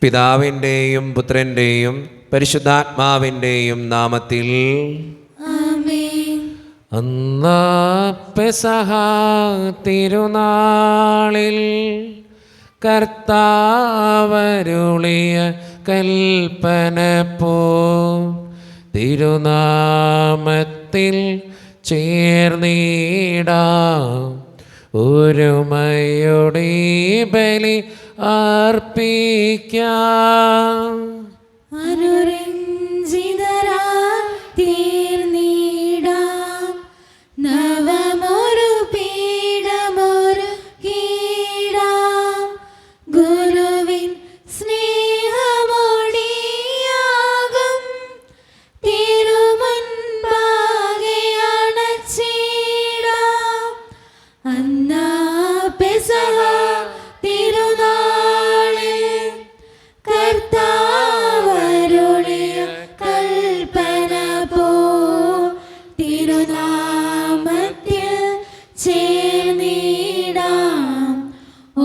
പിതാവിൻ്റെയും പുത്രൻ്റെയും പരിശുദ്ധാത്മാവിൻ്റെയും നാമത്തിൽ ആമേൻ. അന്നാ പെസഹ തിരുനാളിൽ കർത്താവരുളിയ കൽപ്പന പോ തിരുനാമത്തിൽ ചേർന്നിടാം ഒരുമയോടെ ബലി അർപ്പിക്കാം. അനുരഞ്ജിതരായി തീർന്നിടാം നവമൊരു പീഠമൊരുക്കിടാം ഗുരുവിൻ സ്നേഹമൊടിയാകും തിരുമുൻപാകെ അണച്ചിടാം. അന്നാ പെസഹ തിരുനാളിൽ കർത്താവരുളിയ കൽപ്പന പോ തിരുനാമത്തിൽ ചേർന്നിടാം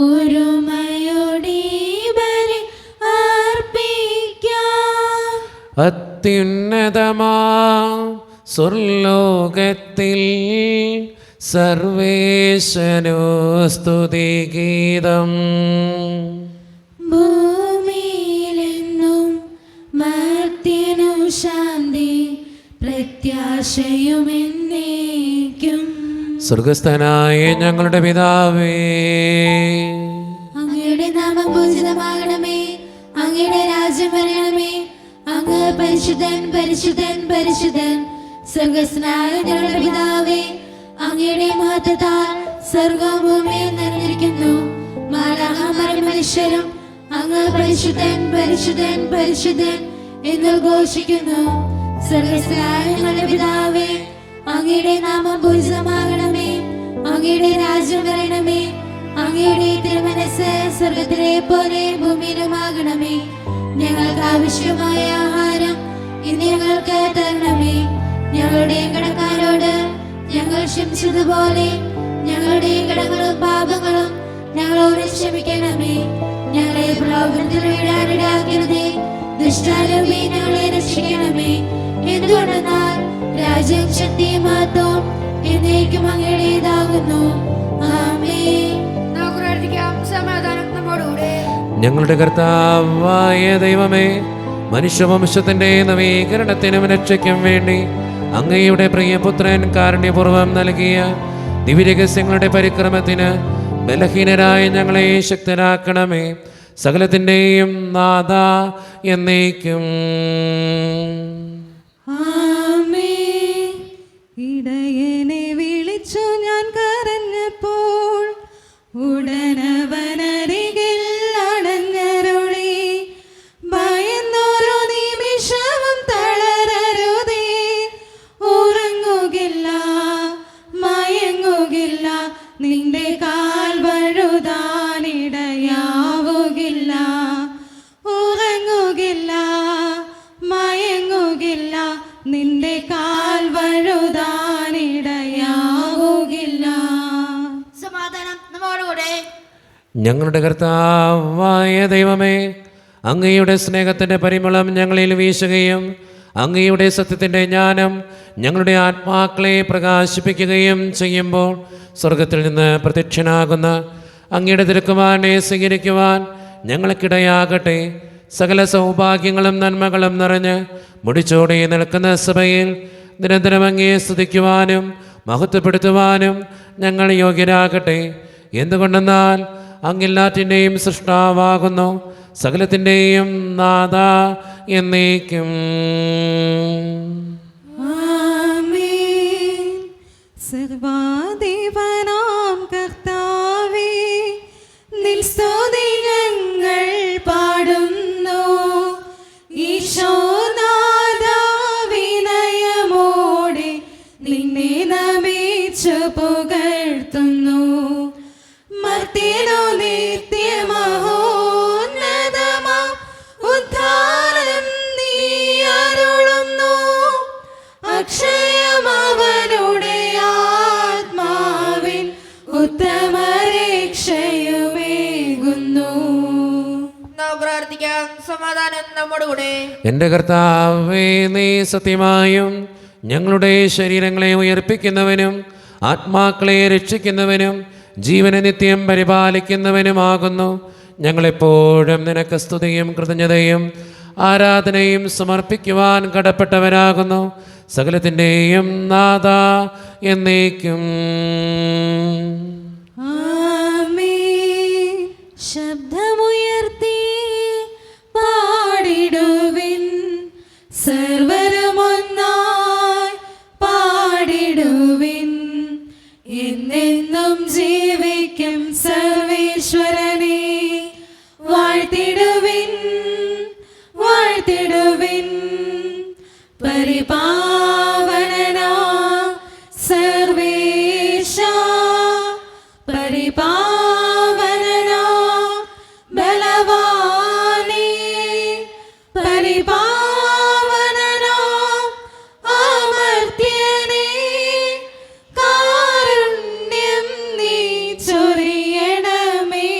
ഒരുമയോടെ ബലി അർപ്പിക്കാം. അത്യുന്നതമാ സ്വർലോകത്തിൽ സർവേശനോ സ്തുതിഗീതം. ഭൂമിയിലെന്നും മർത്യനു ശാന്തി പ്രത്യാശയുമെന്നേക്കും. സ്വർഗസ്ഥനായ ഞങ്ങളുടെ പിതാവേ, അങ്ങയുടെ നാമം പൂജിതമാകണമേ, അങ്ങയുടെ രാജ്യം വരണമേ, അങ്ങ് പരിശുദ്ധൻ പരിശുദ്ധൻ പരിശുദ്ധൻ. സ്വർഗസ്ഥനായ ഞങ്ങളുടെ പിതാവേ, അങ്ങയുടെ മഹത്വത്താൽ സ്വർഗ്ഗവും ഭൂമിയും നിറഞ്ഞിരിക്കുന്നു. മാലാഖമാരും മനുഷ്യരും അങ്ങ് പരിശുദ്ധൻ പരിശുദ്ധൻ പരിശുദ്ധൻ എന്ന് ഘോഷിക്കുന്നു. സ്വർഗസ്ഥനായ ഞങ്ങളുടെ പിതാവേ, അങ്ങയുടെ നാമം പൂജിതമാകണമേ, അങ്ങയുടെ രാജ്യം വരണമേ, അങ്ങയുടെ തിരുമനസ്സ് സ്വർഗത്തിലെ പോലെ ഭൂമിയിലുമാകണമേ. ഞങ്ങൾക്ക് ആവശ്യമായ ആഹാരം ഇന്ന് ഞങ്ങൾക്ക് തരണമേ. ഞങ്ങളുടെ കടക്കാരോട് ഞങ്ങൾ ക്ഷമിച്ചതുപോലെ ഞങ്ങളുടെ കടങ്ങളും പാപങ്ങളും ഞങ്ങളോട് ക്ഷമിക്കണമേ. ഞങ്ങളെ പ്രലോഭനത്തിൽ വീഴാനിടയാക്കരുതേ, ദുഷ്ടാരൂപി ഞങ്ങളെ രക്ഷിക്കണമേ. എന്തുകൊണ്ടെന്നാൽ രാജ്യം ശക്തിയും മഹത്വവും എന്നേക്കും അങ്ങയുടേതാകുന്നു. ആമേൻ. നമുക്ക് പ്രാർത്ഥിക്കാം. സമാധാനം നമ്മോടുകൂടെ. ഞങ്ങളുടെ കർത്താവായ ദൈവമേ, മനുഷ്യവംശത്തിന്റെ നവീകരണത്തിനും രക്ഷയ്ക്കും വേണ്ടി അങ്ങയുടെ പ്രിയപുത്രൻ കാരുണ്യപൂർവ്വം നൽകിയ ദിവ്യരഹസ്യങ്ങളുടെ പരിക്രമത്തിന് ബലഹീനരായ ഞങ്ങളെ ശക്തരാക്കണമേ. സകലത്തിൻ്റെയും നാഥ എന്നേക്കും. ആമേൻ. ഇടയനെ വിളിച്ചു ഞാൻ കരഞ്ഞപ്പോൾ ഉടനവനരികിൽ അണഞ്ഞരുളി. ഭയന്നൊരു നിമിഷവും തളരരുതേ, ഉറങ്ങുകില്ല മയങ്ങുകില്ല, നിന്റെ കാൽ വഴുതാനിടയാവുകില്ല. ഉറങ്ങുകില്ല മയങ്ങുകില്ല, നിന്റെ കാൽ വഴുതാനിടയാവുകില്ല. സമാധാനം നമ്മോടുകൂടെ. ഞങ്ങളുടെ കർത്താവായ ദൈവമേ, അങ്ങയുടെ സ്നേഹത്തിൻ്റെ പരിമളം ഞങ്ങളിൽ വീശുകയും അങ്ങയുടെ സത്യത്തിൻ്റെ ജ്ഞാനം ഞങ്ങളുടെ ആത്മാക്കളെ പ്രകാശിപ്പിക്കുകയും ചെയ്യുമ്പോൾ സ്വർഗത്തിൽ നിന്ന് പ്രത്യക്ഷനാകുന്ന അങ്ങയുടെ തിരുക്കുമാരനെ സ്വീകരിക്കുവാൻ ഞങ്ങൾക്കിടയാകട്ടെ. സകല സൗഭാഗ്യങ്ങളും നന്മകളും നിറഞ്ഞ് മുടിച്ചോടെ നിൽക്കുന്ന സഭയിൽ നിരന്തരം അങ്ങയെ സ്തുതിക്കുവാനും മഹത്വപ്പെടുത്തുവാനും ഞങ്ങൾ യോഗ്യരാകട്ടെ. എന്തുകൊണ്ടെന്നാൽ അങ്ങെല്ലാറ്റിൻ്റെയും സൃഷ്ടാവാകുന്നു, സകലത്തിൻ്റെയും നാഥ എന്നേക്കും. ആമേൻ. സർവ്വാധിപനാം കർത്താവേ, നിൻ സ്തുതി ഞങ്ങൾ പാടുന്നു. ഈശോനാഥാ, വിനയമോടെ നിന്നെ നമിച്ചു പുകഴ്ത്തുന്നു. മർത്യനു നിത്യമഹോന്നതമാ ഉദ്ധാനം നീ അരുളുന്നു. അക്ഷയമവനുടെ ആത്മാവിൻ ഉത്തമരക്ഷയുമേകുന്നു. പ്രാർത്ഥിക്കാം. സമാധാനം നമ്മോടുകൂടെ. എൻ്റെ കർത്താവേ, നീ സത്യമായും ഞങ്ങളുടെ ശരീരങ്ങളെ ഉയർപ്പിക്കുന്നവനും ആത്മാക്കളെ രക്ഷിക്കുന്നവനും ജീവനെ നിത്യം പരിപാലിക്കുന്നവനുമാകുന്നു. ഞങ്ങളെപ്പോഴും നിനക്ക് സ്തുതിയും കൃതജ്ഞതയും ആരാധനയും സമർപ്പിക്കുവാൻ കടപ്പെട്ടവരാകുന്നു. സകലത്തിൻ്റെയും നാഥ എന്നേക്കും. ആമേൻ. ശബ്ദമുയർത്തി പാടിടുവിൻ, സർവരുമൊന്നായി പാടിടുവിൻ. എന്നെന്നും ജീവിക്കും സർവേശ്വരനെ വാഴ്ത്തിടുവിൻ, വാഴ്ത്തിടുവിൻ. പരിപാവനനാ സർവേശ, പരിപാവനനാ ബലവാനേ, പരിപാവനനാ അമർത്യനേ, കാരുണ്യം നീ ചൊരിയണമേ.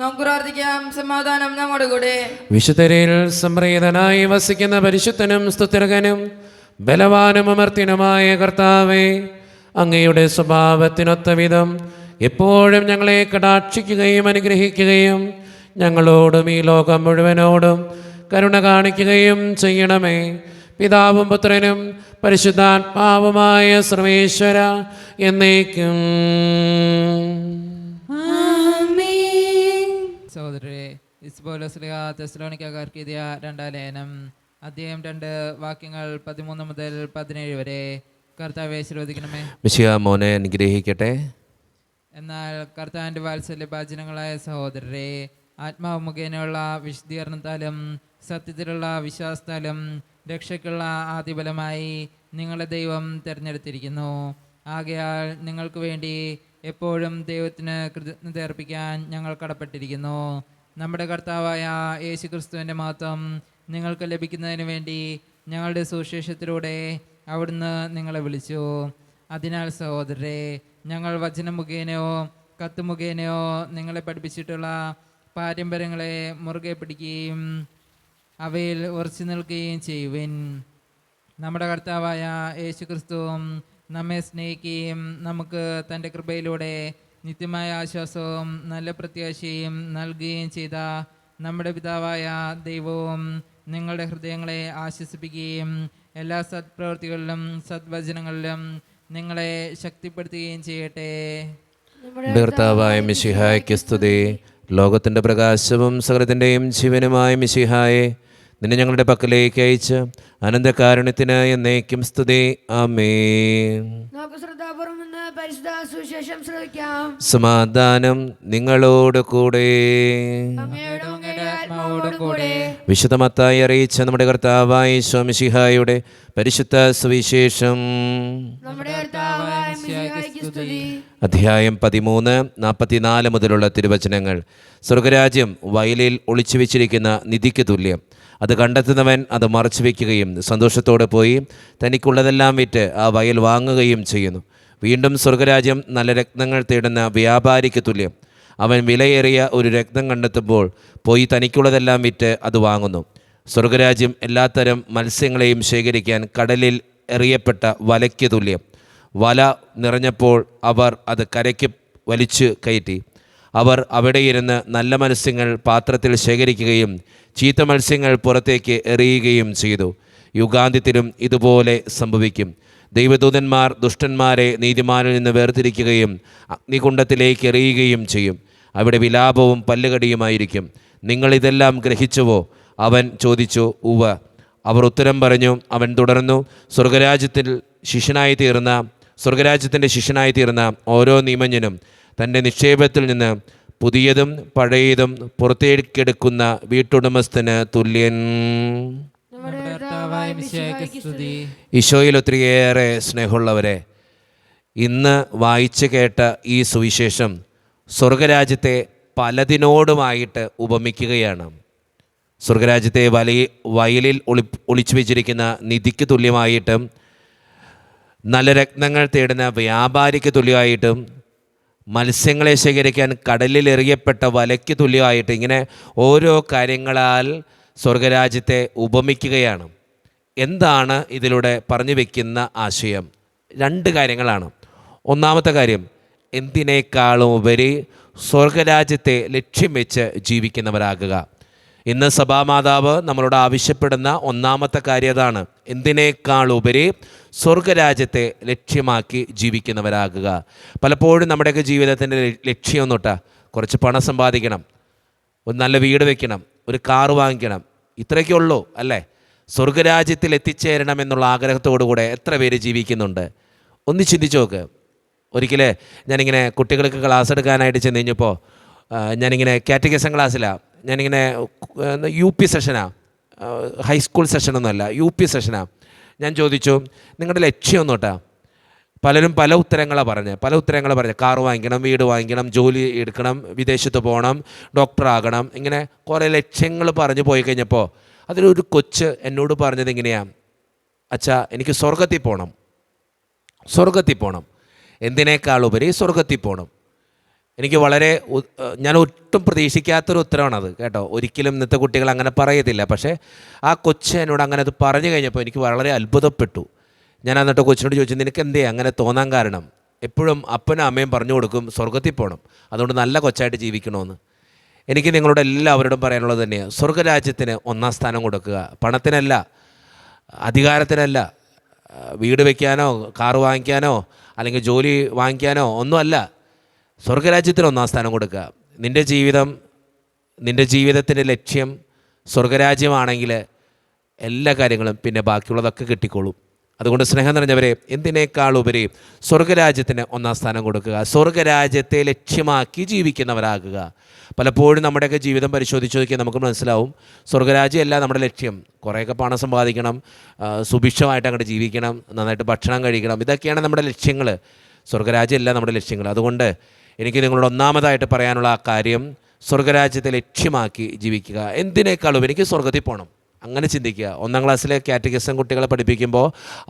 നമുക്ക് പ്രാർത്ഥിക്കാം. സമാധാനം നമ്മോടുകൂടെ. വിശുദ്ധരിൽ സംപ്രീതനായി വസിക്കുന്ന പരിശുദ്ധനും സ്തുത്യർഹനും ബലവാനും അമർത്യനുമായ കർത്താവേ, അങ്ങയുടെ സ്വഭാവത്തിനൊത്ത വിധം എപ്പോഴും ഞങ്ങളെ കടാക്ഷിക്കുകയും അനുഗ്രഹിക്കുകയും ഞങ്ങളോടും ഈ ലോകം മുഴുവനോടും കരുണ കാണിക്കുകയും ചെയ്യണമേ. പിതാവും പുത്രനും പരിശുദ്ധാത്മാവുമായ സർവേശ്വര എന്നേക്കും. സഹോദരരെ, ഇസ്ബോലോസ്ലിഹ തെസ്സലോനിക്കക്കാർക്ക് എഴുതിയ 2-ാം ലേഖനം അധ്യായം 2 വാക്യങ്ങൾ 13 മുതൽ 17 വരെ. കർത്താവെ ആശീർവദിക്കണമേ. മിശിഹാ മോനെ അനുഗ്രഹിക്കട്ടെ. എന്നാൽ കർത്താവിൻ്റെ വാത്സല്യഭാജനങ്ങളായ സഹോദരരെ, ആത്മാവ് മുഖേനയുള്ള വിശുദ്ധീകരണത്താലും സത്യത്തിലുള്ള വിശ്വാസത്താലും രക്ഷയ്ക്കുള്ള ആദിബലമായി നിങ്ങളെ ദൈവം തിരഞ്ഞെടുത്തിരിക്കുന്നു. ആകയാൽ നിങ്ങൾക്ക് വേണ്ടി എപ്പോഴും ദൈവത്തിന് കൃതജ്ഞത അർപ്പിക്കാൻ ഞങ്ങൾ കടപ്പെട്ടിരിക്കുന്നു. നമ്മുടെ കർത്താവായ യേശുക്രിസ്തുവിൻ്റെ മഹത്വം നിങ്ങൾക്ക് ലഭിക്കുന്നതിന് വേണ്ടി ഞങ്ങളുടെ സുവിശേഷത്തിലൂടെ അവിടുന്ന് നിങ്ങളെ വിളിച്ചു. അതിനാൽ സഹോദരരെ, ഞങ്ങൾ വചനം മുഖേനയോ കത്ത് മുഖേനയോ നിങ്ങളെ പഠിപ്പിച്ചിട്ടുള്ള പാരമ്പര്യങ്ങളെ മുറുകെ പിടിക്കുകയും അവയിൽ ഉറച്ചു നിൽക്കുകയും ചെയ്യുവിൻ. നമ്മുടെ കർത്താവായ യേശുക്രിസ്തുവും നമ്മെ സ്നേഹിക്കുകയും നമുക്ക് തൻ്റെ കൃപയിലൂടെ നിത്യമായ ആശ്വാസവും നല്ല പ്രത്യാശയും നൽകുകയും ചെയ്ത നമ്മുടെ പിതാവായ ദൈവവും നിങ്ങളുടെ ഹൃദയങ്ങളെ ആശ്വസിപ്പിക്കുകയും എല്ലാ സത്പ്രവൃത്തികളിലും സദ്വചനങ്ങളിലും നിങ്ങളെ ശക്തിപ്പെടുത്തുകയും ചെയ്യട്ടെ. കർത്താവായ മിശിഹായ്ക്ക് സ്തുതി. ലോകത്തിൻ്റെ പ്രകാശവും സകലത്തിൻ്റെയും ജീവനുമായ മിശിഹായെ നിന്നെ ഞങ്ങളുടെ പക്കലേക്ക് അയച്ച് അനന്തകാരുണ്യത്തിന് എന്നേക്കും സ്തുതി. ആമേൻ. നമുക്ക് ശ്രദ്ധാപൂർവം ഇന്ന് പരിശുദ്ധ സുവിശേഷം ശ്രവിക്കാം. സമാധാനം നിങ്ങളോട് കൂടെ. വിശുദ്ധ മത്തായി അറിയിച്ച നമ്മുടെ കർത്താവായ ഈശോ മിശിഹായുടെ പരിശുദ്ധ സുവിശേഷം അധ്യായം 13:44 മുതലുള്ള തിരുവചനങ്ങൾ. സ്വർഗരാജ്യം വയലിൽ ഒളിച്ചു വെച്ചിരിക്കുന്ന നിധിക്ക് തുല്യം. അത് കണ്ടെത്തുന്നവൻ അത് മറച്ചു വയ്ക്കുകയും സന്തോഷത്തോടെ പോയി തനിക്കുള്ളതെല്ലാം വിറ്റ് ആ വയൽ വാങ്ങുകയും ചെയ്യുന്നു. വീണ്ടും സ്വർഗരാജ്യം നല്ല രത്നങ്ങൾ തേടുന്ന വ്യാപാരിക്ക് തുല്യം. അവൻ വിലയേറിയ ഒരു രത്നം കണ്ടെത്തുമ്പോൾ പോയി തനിക്കുള്ളതെല്ലാം വിറ്റ് അത് വാങ്ങുന്നു. സ്വർഗരാജ്യം എല്ലാത്തരം മത്സ്യങ്ങളെയും ശേഖരിക്കാൻ കടലിൽ എറിയപ്പെട്ട വലയ്ക്ക് തുല്യം. വല നിറഞ്ഞപ്പോൾ അവർ അത് കരയ്ക്ക് വലിച്ചു കയറ്റി. അവർ അവിടെയിരുന്ന് നല്ല മത്സ്യങ്ങൾ പാത്രത്തിൽ ശേഖരിക്കുകയും ചീത്ത മത്സ്യങ്ങൾ പുറത്തേക്ക് എറിയുകയും ചെയ്തു. യുഗാന്ത്യത്തിലും ഇതുപോലെ സംഭവിക്കും. ദൈവദൂതന്മാർ ദുഷ്ടന്മാരെ നീതിമാനിൽ നിന്ന് വേർതിരിക്കുകയും അഗ്നികുണ്ഡത്തിലേക്ക് എറിയുകയും ചെയ്യും. അവിടെ വിലാപവും പല്ലുകടിയുമായിരിക്കും. നിങ്ങളിതെല്ലാം ഗ്രഹിച്ചുവോ? അവൻ ചോദിച്ചു. ഉവ്വ. അവർ ഉത്തരം പറഞ്ഞു. അവൻ തുടർന്നു. സ്വർഗരാജ്യത്തിൻ്റെ ശിഷ്യനായി തീർന്ന ഓരോ നിയമജ്ഞനും തൻ്റെ നിക്ഷേപത്തിൽ നിന്ന് പുതിയതും പഴയതും പുറത്തേക്കെടുക്കുന്ന വീട്ടുടമസ്ഥന് തുല്യൻ. ഈശോയിൽ ഒത്തിരിയേറെ സ്നേഹമുള്ളവരെ, ഇന്ന് വായിച്ചു കേട്ട ഈ സുവിശേഷം സ്വർഗരാജ്യത്തെ പലതിനോടുമായിട്ട് ഉപമിക്കുകയാണ്. സ്വർഗരാജ്യത്തെ വയലിൽ ഒളിച്ചു വെച്ചിരിക്കുന്ന നിധിക്ക് തുല്യമായിട്ടും നല്ല രത്നങ്ങൾ തേടുന്ന വ്യാപാരിക്ക് തുല്യമായിട്ടും മത്സ്യങ്ങളെ ശേഖരിക്കാൻ കടലിൽ എറിയപ്പെട്ട വലയ്ക്ക് തുല്യമായിട്ട് ഇങ്ങനെ ഓരോ കാര്യങ്ങളാൽ സ്വർഗരാജ്യത്തെ ഉപമിക്കുകയാണ്. എന്താണ് ഇതിലൂടെ പറഞ്ഞു വയ്ക്കുന്ന ആശയം? 2 കാര്യങ്ങളാണ്. ഒന്നാമത്തെ കാര്യം, എന്തിനേക്കാളും ഉപരി സ്വർഗരാജ്യത്തെ ലക്ഷ്യം വെച്ച് ജീവിക്കുന്നവരാകുക. ഇന്ന് സഭാമാതാവ് നമ്മളോട് ആവശ്യപ്പെടുന്ന ഒന്നാമത്തെ കാര്യം അതാണ്. എന്തിനേക്കാളുപരി സ്വർഗരാജ്യത്തെ ലക്ഷ്യമാക്കി ജീവിക്കുന്നവരാകുക. പലപ്പോഴും നമ്മുടെയൊക്കെ ജീവിതത്തിൻ്റെ ലക്ഷ്യം ഒന്നുട്ടാ, കുറച്ച് പണം സമ്പാദിക്കണം, ഒരു നല്ല വീട് വെക്കണം, ഒരു കാറ് വാങ്ങിക്കണം, ഇത്രയൊക്കെ ഉള്ളൂ അല്ലേ? സ്വർഗരാജ്യത്തിൽ എത്തിച്ചേരണം എന്നുള്ള ആഗ്രഹത്തോടു കൂടെ എത്ര പേര് ജീവിക്കുന്നുണ്ട്? ഒന്ന് ചിന്തിച്ച് നോക്ക്. ഒരിക്കൽ ഞാനിങ്ങനെ കുട്ടികൾക്ക് ക്ലാസ് എടുക്കാനായിട്ട് ചെന്ന് കഴിഞ്ഞപ്പോൾ ഞാനിങ്ങനെ കാറ്റഗിസം ക്ലാസ്സിലാണ്. ഞാനിങ്ങനെ UP സെഷനാണ്, ഹൈസ്കൂൾ സെഷനൊന്നുമല്ല, UP സെഷനാണ്. ഞാൻ ചോദിച്ചു, നിങ്ങളുടെ ലക്ഷ്യം ഒന്നോട്ടാ? പലരും പല ഉത്തരങ്ങളാണ് പറഞ്ഞത്. കാറ് വാങ്ങിക്കണം, വീട് വാങ്ങിക്കണം, ജോലി എടുക്കണം, വിദേശത്ത് പോകണം, ഡോക്ടറാകണം, ഇങ്ങനെ കുറേ ലക്ഷ്യങ്ങൾ പറഞ്ഞു പോയി കഴിഞ്ഞപ്പോൾ അതിലൊരു കൊച്ച് എന്നോട് പറഞ്ഞത് ഇങ്ങനെയാണ്, അച്ഛാ എനിക്ക് സ്വർഗത്തിൽ പോകണം, എന്തിനേക്കാളുപരി സ്വർഗത്തിൽ പോകണം. എനിക്ക് ഞാൻ ഒട്ടും പ്രതീക്ഷിക്കാത്തൊരു ഉത്തരവാണത് കേട്ടോ. ഒരിക്കലും ഇന്നത്തെ കുട്ടികൾ അങ്ങനെ പറയത്തില്ല. പക്ഷേ ആ കൊച്ച് എന്നോട് അങ്ങനെ അത് പറഞ്ഞു കഴിഞ്ഞപ്പോൾ എനിക്ക് വളരെ അത്ഭുതപ്പെട്ടു. ഞാൻ എന്നിട്ട് കൊച്ചിനോട് ചോദിച്ചു, നിനക്ക് എന്തേ അങ്ങനെ തോന്നാൻ കാരണം? എപ്പോഴും അപ്പനും അമ്മയും പറഞ്ഞു കൊടുക്കും സ്വർഗത്തിൽ പോകണം, അതുകൊണ്ട് നല്ല കൊച്ചായിട്ട് ജീവിക്കണമെന്ന്. എനിക്ക് നിങ്ങളോട് എല്ലാവരോടും പറയാനുള്ളത് തന്നെയാണ്, സ്വർഗരാജ്യത്തിന് 1-ാം സ്ഥാനം കൊടുക്കുക. പണത്തിനല്ല, അധികാരത്തിനല്ല, വീട് വയ്ക്കാനോ കാറ് വാങ്ങിക്കാനോ അല്ലെങ്കിൽ ജോലി വാങ്ങിക്കാനോ ഒന്നുമല്ല. സ്വർഗരാജ്യത്തിന് 1-ാം സ്ഥാനം കൊടുക്കുക. നിൻ്റെ ജീവിതത്തിൻ്റെ ലക്ഷ്യം സ്വർഗരാജ്യമാണെങ്കിൽ എല്ലാ കാര്യങ്ങളും പിന്നെ ബാക്കിയുള്ളതൊക്കെ കിട്ടിക്കോളും. അതുകൊണ്ട് സ്നേഹം നിറഞ്ഞവരെ, എന്തിനേക്കാളുപരി സ്വർഗരാജ്യത്തിന് 1-ാം സ്ഥാനം കൊടുക്കുക. സ്വർഗരാജ്യത്തെ ലക്ഷ്യമാക്കി ജീവിക്കുന്നവരാകുക. പലപ്പോഴും നമ്മുടെയൊക്കെ ജീവിതം പരിശോധിച്ച് നോക്കിയാൽ നമുക്ക് മനസ്സിലാവും, സ്വർഗരാജ്യമല്ല നമ്മുടെ ലക്ഷ്യം. കുറേയൊക്കെ പണം സമ്പാദിക്കണം, സുഭിക്ഷമായിട്ട് അങ്ങോട്ട് ജീവിക്കണം, നന്നായിട്ട് ഭക്ഷണം കഴിക്കണം, ഇതൊക്കെയാണ് നമ്മുടെ ലക്ഷ്യങ്ങൾ. സ്വർഗരാജ്യമല്ല നമ്മുടെ ലക്ഷ്യങ്ങൾ. അതുകൊണ്ട് എനിക്ക് നിങ്ങളോട് ഒന്നാമതായിട്ട് പറയാനുള്ള ആ കാര്യം, സ്വർഗരാജ്യത്തെ ലക്ഷ്യമാക്കി ജീവിക്കുക. എന്തിനേക്കാളും എനിക്ക് സ്വർഗത്തിൽ പോകണം, അങ്ങനെ ചിന്തിക്കുക. 1-ാം ക്ലാസ്സിലെ കാറ്റഗിസം കുട്ടികളെ പഠിപ്പിക്കുമ്പോൾ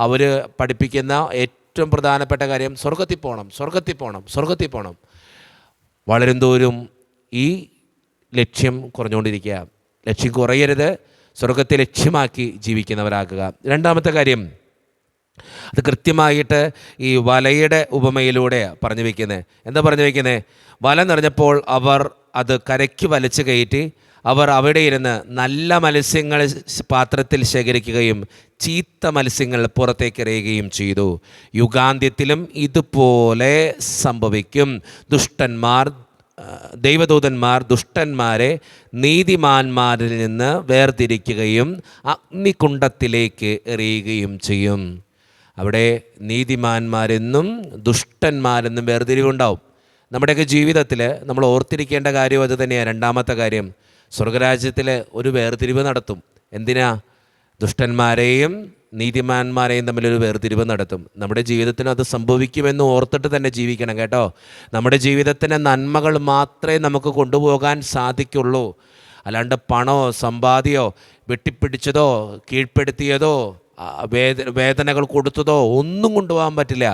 അവർ പഠിപ്പിക്കുന്ന ഏറ്റവും പ്രധാനപ്പെട്ട കാര്യം സ്വർഗത്തിൽ പോകണം. വളരും തോറും ഈ ലക്ഷ്യം കുറഞ്ഞുകൊണ്ടിരിക്കുക. ലക്ഷ്യം കുറയരുത്, സ്വർഗത്തെ ലക്ഷ്യമാക്കി ജീവിക്കുന്നവരാക്കുക. 2-ാമത്തെ കാര്യം, അത് കൃത്യമായിട്ട് ഈ വലയുടെ ഉപമയിലൂടെ പറഞ്ഞു വയ്ക്കുന്നത്. എന്താ പറഞ്ഞു വയ്ക്കുന്നത്? വല നിറഞ്ഞപ്പോൾ അവർ അത് കരയ്ക്ക് വലിച്ചു കയറ്റി അവർ അവിടെ ഇരുന്ന് നല്ല മത്സ്യങ്ങൾ പാത്രത്തിൽ ശേഖരിക്കുകയും ചീത്ത മത്സ്യങ്ങൾ പുറത്തേക്ക് എറിയുകയും ചെയ്തു. യുഗാന്ത്യത്തിലും ഇതുപോലെ സംഭവിക്കും. ദൈവദൂതന്മാർ ദുഷ്ടന്മാരെ നീതിമാന്മാരിൽ നിന്ന് വേർതിരിക്കുകയും അഗ്നികുണ്ഡത്തിലേക്ക് എറിയുകയും ചെയ്യും. അവിടെ നീതിമാന്മാരെന്നും ദുഷ്ടന്മാരെന്നും വേർതിരിവുണ്ടാവും. നമ്മുടെയൊക്കെ ജീവിതത്തിൽ നമ്മൾ ഓർത്തിരിക്കേണ്ട കാര്യം അത് തന്നെയാണ്. 2-ാമത്തെ കാര്യം, സ്വർഗരാജ്യത്തിൽ ഒരു വേർതിരിവ് നടത്തും. എന്തിനാ? ദുഷ്ടന്മാരെയും നീതിമാന്മാരെയും തമ്മിലൊരു വേർതിരിവ് നടത്തും. നമ്മുടെ ജീവിതത്തിന് അത് സംഭവിക്കുമെന്ന് ഓർത്തിട്ട് തന്നെ ജീവിക്കണം കേട്ടോ. നമ്മുടെ ജീവിതത്തിൻ്റെ നന്മകൾ മാത്രമേ നമുക്ക് കൊണ്ടുപോകാൻ സാധിക്കുള്ളൂ. അല്ലാണ്ട് പണമോ സമ്പാദ്യമോ വെട്ടിപ്പിടിച്ചതോ കീഴ്പ്പെടുത്തിയതോ വേദനകൾ കൊടുത്തതോ ഒന്നും കൊണ്ടുപോകാൻ പറ്റില്ല.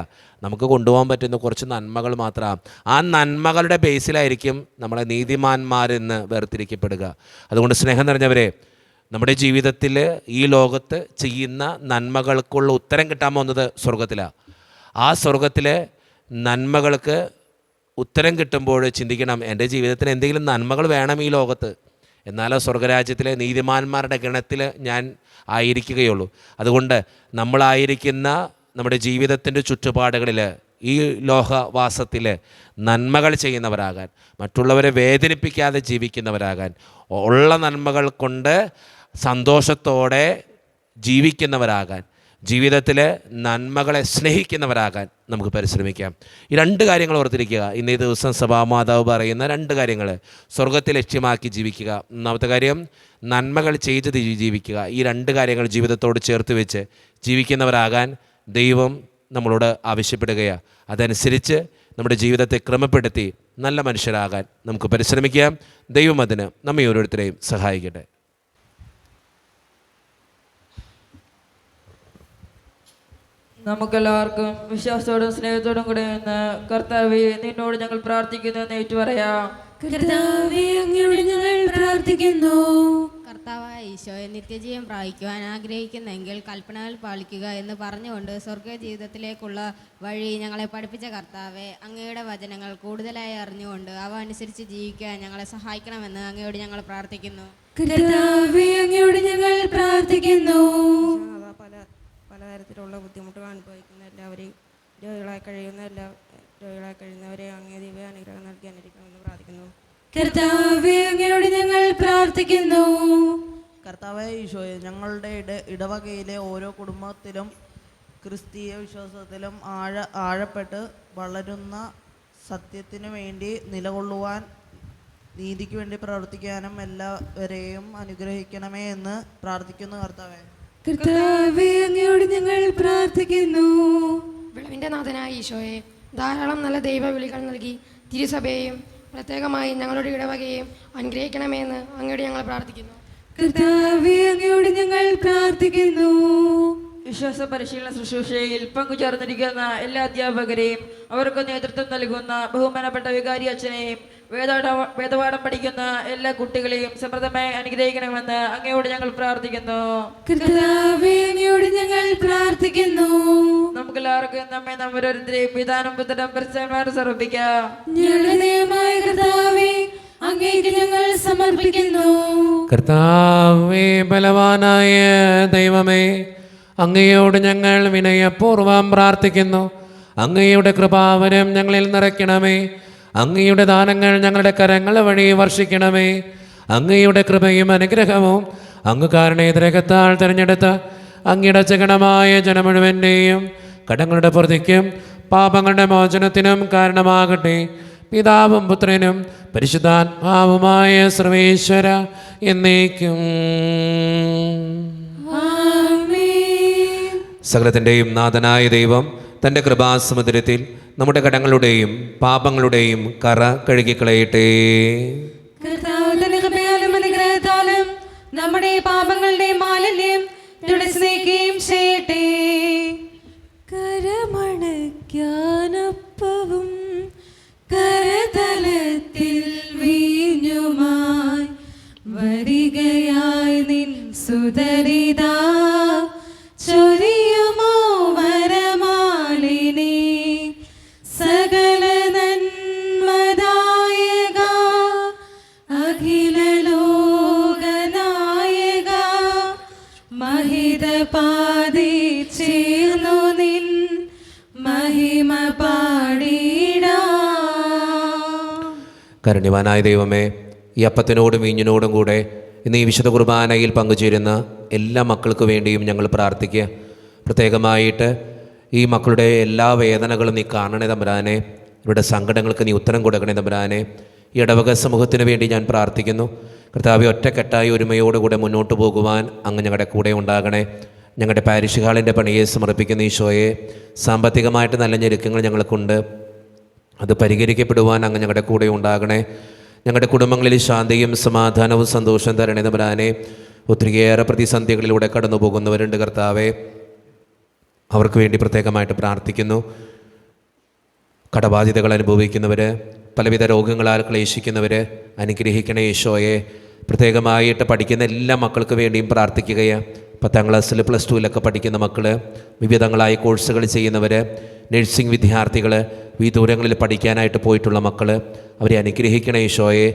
നമുക്ക് കൊണ്ടുപോകാൻ പറ്റുന്ന കുറച്ച് നന്മകൾ മാത്രമാണ്. ആ നന്മകളുടെ ബേസിലായിരിക്കും നമ്മളെ നീതിമാന്മാരെന്ന് വേർതിരിക്കപ്പെടുക. അതുകൊണ്ട് സ്നേഹം നിറഞ്ഞവരെ, നമ്മുടെ ജീവിതത്തിൽ ഈ ലോകത്ത് ചെയ്യുന്ന നന്മകൾക്കുള്ള ഉത്തരം കിട്ടാൻ പോകുന്നത് സ്വർഗത്തിലാണ്. ആ സ്വർഗത്തിലെ നന്മകൾക്ക് ഉത്തരം കിട്ടുമ്പോൾ ചിന്തിക്കണം, എൻ്റെ ജീവിതത്തിന് എന്തെങ്കിലും നന്മകൾ വേണം ഈ ലോകത്ത്, എന്നാലോ സ്വർഗരാജ്യത്തിലെ നീതിമാന്മാരുടെ ഗണത്തിൽ ഞാൻ ആയിരിക്കുകയുള്ളൂ. അതുകൊണ്ട് നമ്മളായിരിക്കുന്ന നമ്മുടെ ജീവിതത്തിൻ്റെ ചുറ്റുപാടുകളിൽ ഈ ലോകവാസത്തിൽ നന്മകൾ ചെയ്യുന്നവരാകാൻ, മറ്റുള്ളവരെ വേദനിപ്പിക്കാതെ ജീവിക്കുന്നവരാകാൻ, ഉള്ള നന്മകൾ കൊണ്ട് സന്തോഷത്തോടെ ജീവിക്കുന്നവരാകാൻ, ജീവിതത്തിൽ നന്മകളെ സ്നേഹിക്കുന്നവരാകാൻ നമുക്ക് പരിശ്രമിക്കാം. ഈ 2 കാര്യങ്ങൾ ഓർത്തിരിക്കുക. ഇന്നേ ദിവസം സഭാമാതാവ് പറയുന്ന 2 കാര്യങ്ങൾ: സ്വർഗത്തെ ലക്ഷ്യമാക്കി ജീവിക്കുക. 1-ാമത്തെ കാര്യം, നന്മകൾ ചെയ്ത് ജീവിക്കുക. ഈ 2 കാര്യങ്ങൾ ജീവിതത്തോട് ചേർത്ത് വെച്ച് ജീവിക്കുന്നവരാകാൻ ദൈവം നമ്മളോട് ആവശ്യപ്പെടുകയാണ്. അതനുസരിച്ച് നമ്മുടെ ജീവിതത്തെ ക്രമപ്പെടുത്തി നല്ല മനുഷ്യരാകാൻ നമുക്ക് പരിശ്രമിക്കാം. ദൈവം അതിന് നമ്മെ ഓരോരുത്തരെയും സഹായിക്കട്ടെ. നമുക്കെല്ലാവർക്കും വിശ്വാസത്തോടും സ്നേഹത്തോടും കൂടെ നിന്ന് കർത്താവേ നിന്നോട് ഞങ്ങൾ പ്രാർത്ഥിക്കുന്നു എന്ന് ഏറ്റുപറയാം. കർത്താവേ, അങ്ങയോട് ഞങ്ങൾ പ്രാർത്ഥിക്കുന്നു. കർത്താവായ ഈശോയെ നിത്യജീവൻ പ്രാപിക്കുവാൻ ആഗ്രഹിക്കുന്നെങ്കിൽ കൽപ്പനകൾ പാലിക്കുക എന്ന് പറഞ്ഞുകൊണ്ട് സ്വർഗീയ ജീവിതത്തിലേക്കുള്ള വഴി ഞങ്ങളെ പഠിപ്പിച്ച കർത്താവെ, അങ്ങയുടെ വചനങ്ങൾ കൂടുതലായി അറിഞ്ഞുകൊണ്ട് അവ അനുസരിച്ച് ജീവിക്കാൻ ഞങ്ങളെ സഹായിക്കണമെന്ന് അങ്ങയോട് ഞങ്ങൾ പ്രാർത്ഥിക്കുന്നു. കർത്താവേ, അങ്ങയോട് ഞങ്ങൾ പ്രാർത്ഥിക്കുന്നു. പലതരത്തിലുള്ള ബുദ്ധിമുട്ടുകൾ അനുഭവിക്കുന്ന എല്ലാവരെയും രോഗികളായി കഴിയുന്നവരെ അങ്ങേ ദിവ്യ അനുഗ്രഹം നൽകി അനുഗ്രഹിക്കണമെന്ന് പ്രാർത്ഥിക്കുന്നു. കർത്താവേ, അങ്ങയോട് ഞങ്ങൾ പ്രാർത്ഥിക്കുന്നു. കർത്താവായ ഈശോയെ, ഞങ്ങളുടെ ഇടവകയിലെ ഓരോ കുടുംബത്തിലും ക്രിസ്തീയ വിശ്വാസത്തിലും ആഴപ്പെട്ട് വളരുന്ന സത്യത്തിനു വേണ്ടി നിലകൊള്ളുവാൻ, നീതിക്ക് വേണ്ടി പ്രവർത്തിക്കാനും എല്ലാവരെയും അനുഗ്രഹിക്കണമേ എന്ന് പ്രാർത്ഥിക്കുന്നു. കർത്താവേ, അങ്ങയോട് ഞങ്ങൾ പ്രാർത്ഥിക്കുന്നു. വിളവിൻ്റെ നാഥനായ ഈശോയെ, ധാരാളം നല്ല ദൈവവിളികൾ നൽകി തിരുസഭയെയും പ്രത്യേകമായി ഞങ്ങളുടെ ഇടവകയെയും അനുഗ്രഹിക്കണമെന്ന് അങ്ങയോട് ഞങ്ങൾ പ്രാർത്ഥിക്കുന്നു. കർത്താവേ, അങ്ങയോട് ഞങ്ങൾ പ്രാർത്ഥിക്കുന്നു. വിശ്വാസ പരിശീലന ശുശ്രൂഷയിൽ പങ്കുചേർന്നിരിക്കുന്ന എല്ലാ അധ്യാപകരെയും അവർക്ക് നേതൃത്വം നൽകുന്ന ബഹുമാനപ്പെട്ട വികാരി അച്ഛനെയും വേദപാഠം പഠിക്കുന്ന എല്ലാ കുട്ടികളെയും സമൃദ്ധമായി അനുഗ്രഹിക്കണമെന്ന് അങ്ങയോട് ഞങ്ങൾ പ്രാർത്ഥിക്കുന്നു. കർത്താവേ, അങ്ങയോട് ഞങ്ങൾ പ്രാർത്ഥിക്കുന്നു. നമുക്കെല്ലാവർക്കും നമ്മെ ഓരോരുത്തരെയും പിതാനും പുത്രനും പരിശുദ്ധാത്മാവിനും സമർപ്പിക്കാം. ഞങ്ങളുടെ ദൈവമായ കർത്താവേ, അങ്ങേക്ക് ഞങ്ങൾ സമർപ്പിക്കുന്നു. കർത്താവേ, ബലവാനായ ദൈവമേ, അങ്ങയോട് ഞങ്ങൾ വിനയപൂർവ്വം പ്രാർത്ഥിക്കുന്നു. അങ്ങയുടെ കൃപാവരം ഞങ്ങളിൽ നിറയ്ക്കണമേ. അങ്ങയുടെ ദാനങ്ങൾ ഞങ്ങളുടെ കരങ്ങൾ വഴി വർഷിക്കണമേ. അങ്ങയുടെ കൃപയും അനുഗ്രഹവും അങ്ങ് കാരണേതരകത്താൽ തിരഞ്ഞെടുത്ത അങ്ങയുടെ ചകണമായ ജനം മുഴുവൻ്റെയും കടങ്ങളുടെ പ്രതിക്കും പാപങ്ങളുടെ മോചനത്തിനും കാരണമാകട്ടെ. പിതാവും പുത്രനും പരിശുദ്ധാത്മാവുമായ സർവേശ്വര എന്നേക്കും. സകലത്തിൻ്റെയും നാഥനായ ദൈവം തൻ്റെ കൃപാസമുദ്രത്തിൽ നമ്മുടെ കടങ്ങളുടെയും പാപങ്ങളുടെയും കറ കഴുകിക്കളയട്ടെ. കർത്താവിന്റെ കൃപയാലും അനുഗ്രഹത്താലും നമ്മുടെ പാപങ്ങളുടെ മാലിന്യം തുടച്ചുനീക്കുകയും ചെയ്യട്ടെ. കരമണയ്ക്കാനൊപ്പവും കരതലത്തിൽ വീഞ്ഞുമായി വരികയായി നിൻ സുതരിതാ ചൊരിയുമോ വരമാലിനി സകല നന്മദായക അഖില ലോകനായക മഹിതപാദി ചേർന്നു നിൻ മഹിമ പാടിടാം. കരുണ്യവാനായ ദൈവമേ, ഈ അപ്പത്തിനോടും വീഞ്ഞിനോടും കൂടെ ഇന്ന് ഈ വിശുദ്ധ കുർബാനയിൽ പങ്കുചേരുന്ന എല്ലാ മക്കൾക്ക് വേണ്ടിയും ഞങ്ങൾ പ്രാർത്ഥിക്കുക. പ്രത്യേകമായിട്ട് ഈ മക്കളുടെ എല്ലാ വേദനകളും നീ കാണണേ തമ്പുരാനെ. ഇവരുടെ സങ്കടങ്ങൾക്ക് നീ ഉത്തരം കൊടുക്കണേ തമ്പുരാനെ. ഈ ഇടവക സമൂഹത്തിന് വേണ്ടി ഞാൻ പ്രാർത്ഥിക്കുന്നു. കർത്താവെ, ഒറ്റക്കെട്ടായി ഒരുമയോടുകൂടെ മുന്നോട്ട് പോകുവാൻ അങ്ങ് ഞങ്ങളുടെ കൂടെ ഉണ്ടാകണേ. ഞങ്ങളുടെ പാരിഷ് ഹാളിൻ്റെ പണിയെ സമർപ്പിക്കുന്ന ഈശോയെ, സാമ്പത്തികമായിട്ട് നല്ല ഞെരുക്കങ്ങൾ ഞങ്ങൾക്കുണ്ട്. അത് പരിഹരിക്കപ്പെടുവാൻ അങ്ങ് ഞങ്ങളുടെ കൂടെ ഉണ്ടാകണേ. ഞങ്ങളുടെ കുടുംബങ്ങളിൽ ശാന്തിയും സമാധാനവും സന്തോഷം തരണേ തമ്പുരാനെ. ഒത്തിരിയേറെ പ്രതിസന്ധികളിലൂടെ കടന്നു പോകുന്നവരുണ്ട് കർത്താവെ, അവർക്ക് വേണ്ടി പ്രത്യേകമായിട്ട് പ്രാർത്ഥിക്കുന്നു. കടബാധ്യതകൾ അനുഭവിക്കുന്നവർ, പലവിധ രോഗങ്ങളാൽ ക്ലേശിക്കുന്നവർ അനുഗ്രഹിക്കണേ ഈശോയെ. പ്രത്യേകമായിട്ട് പഠിക്കുന്ന എല്ലാ മക്കൾക്ക് വേണ്ടിയും പ്രാർത്ഥിക്കുകയാണ്. 10ാം ക്ലാസ്സിൽ പ്ലസ് 2 പഠിക്കുന്ന മക്കൾ, വിവിധങ്ങളായ കോഴ്സുകൾ ചെയ്യുന്നവർ, നഴ്സിംഗ് വിദ്യാർത്ഥികൾ, വിദൂരങ്ങളിൽ പഠിക്കാനായിട്ട് പോയിട്ടുള്ള മക്കൾ, അവരെ അനുഗ്രഹിക്കണേ ഈശോയെ.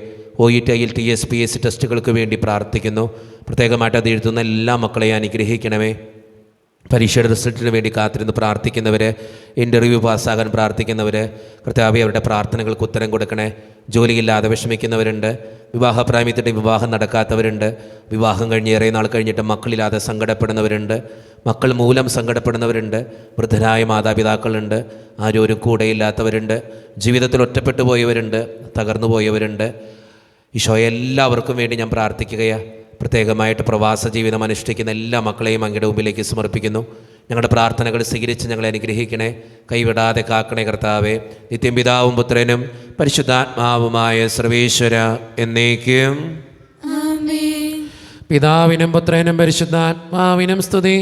OET IELTS PS ടെസ്റ്റുകൾക്ക് വേണ്ടി പ്രാർത്ഥിക്കുന്നു. പ്രത്യേകമായിട്ട് അത് എഴുതുന്ന എല്ലാ മക്കളെയും അനുഗ്രഹിക്കണമേ. പരീക്ഷയുടെ റിസൾട്ടിന് വേണ്ടി കാത്തിരുന്ന് പ്രാർത്ഥിക്കുന്നവർ, ഇൻ്റർവ്യൂ പാസ്സാകാൻ പ്രാർത്ഥിക്കുന്നവർ, കർത്താവേ അവരുടെ പ്രാർത്ഥനകൾക്ക് ഉത്തരം കൊടുക്കണേ. ജോലിയില്ലാതെ വിഷമിക്കുന്നവരുണ്ട്, വിവാഹപ്രായത്തിൻ്റെ വിവാഹം നടക്കാത്തവരുണ്ട്, വിവാഹം കഴിഞ്ഞ് ഏറെ നാൾ കഴിഞ്ഞിട്ട് മക്കളില്ലാതെ സങ്കടപ്പെടുന്നവരുണ്ട്, മക്കൾ മൂലം സങ്കടപ്പെടുന്നവരുണ്ട്, വൃദ്ധരായ മാതാപിതാക്കളുണ്ട്, ആരും ഒരു കൂടെയില്ലാത്തവരുണ്ട്, ജീവിതത്തിൽ ഒറ്റപ്പെട്ടു പോയവരുണ്ട്, തകർന്നു പോയവരുണ്ട്. ഈശോ, എല്ലാവർക്കും വേണ്ടി ഞാൻ പ്രാർത്ഥിക്കുകയാണ്. പ്രത്യേകമായിട്ട് പ്രവാസ ജീവിതം അനുഷ്ഠിക്കുന്ന എല്ലാ മക്കളെയും അങ്ങയുടെ മുമ്പിലേക്ക് സമർപ്പിക്കുന്നു. ഞങ്ങളുടെ പ്രാർത്ഥനകൾ സ്വീകരിച്ച് ഞങ്ങളെ അനുഗ്രഹിക്കണേ. കൈവിടാതെ കാക്കണേ കർത്താവേ. നിത്യം പിതാവും പുത്രനും പരിശുദ്ധാത്മാവുമായ സർവേശ്വര എന്നേക്കും. പിതാവിനും പുത്രനും പരിശുദ്ധാത്മാവിനും സ്തുതി.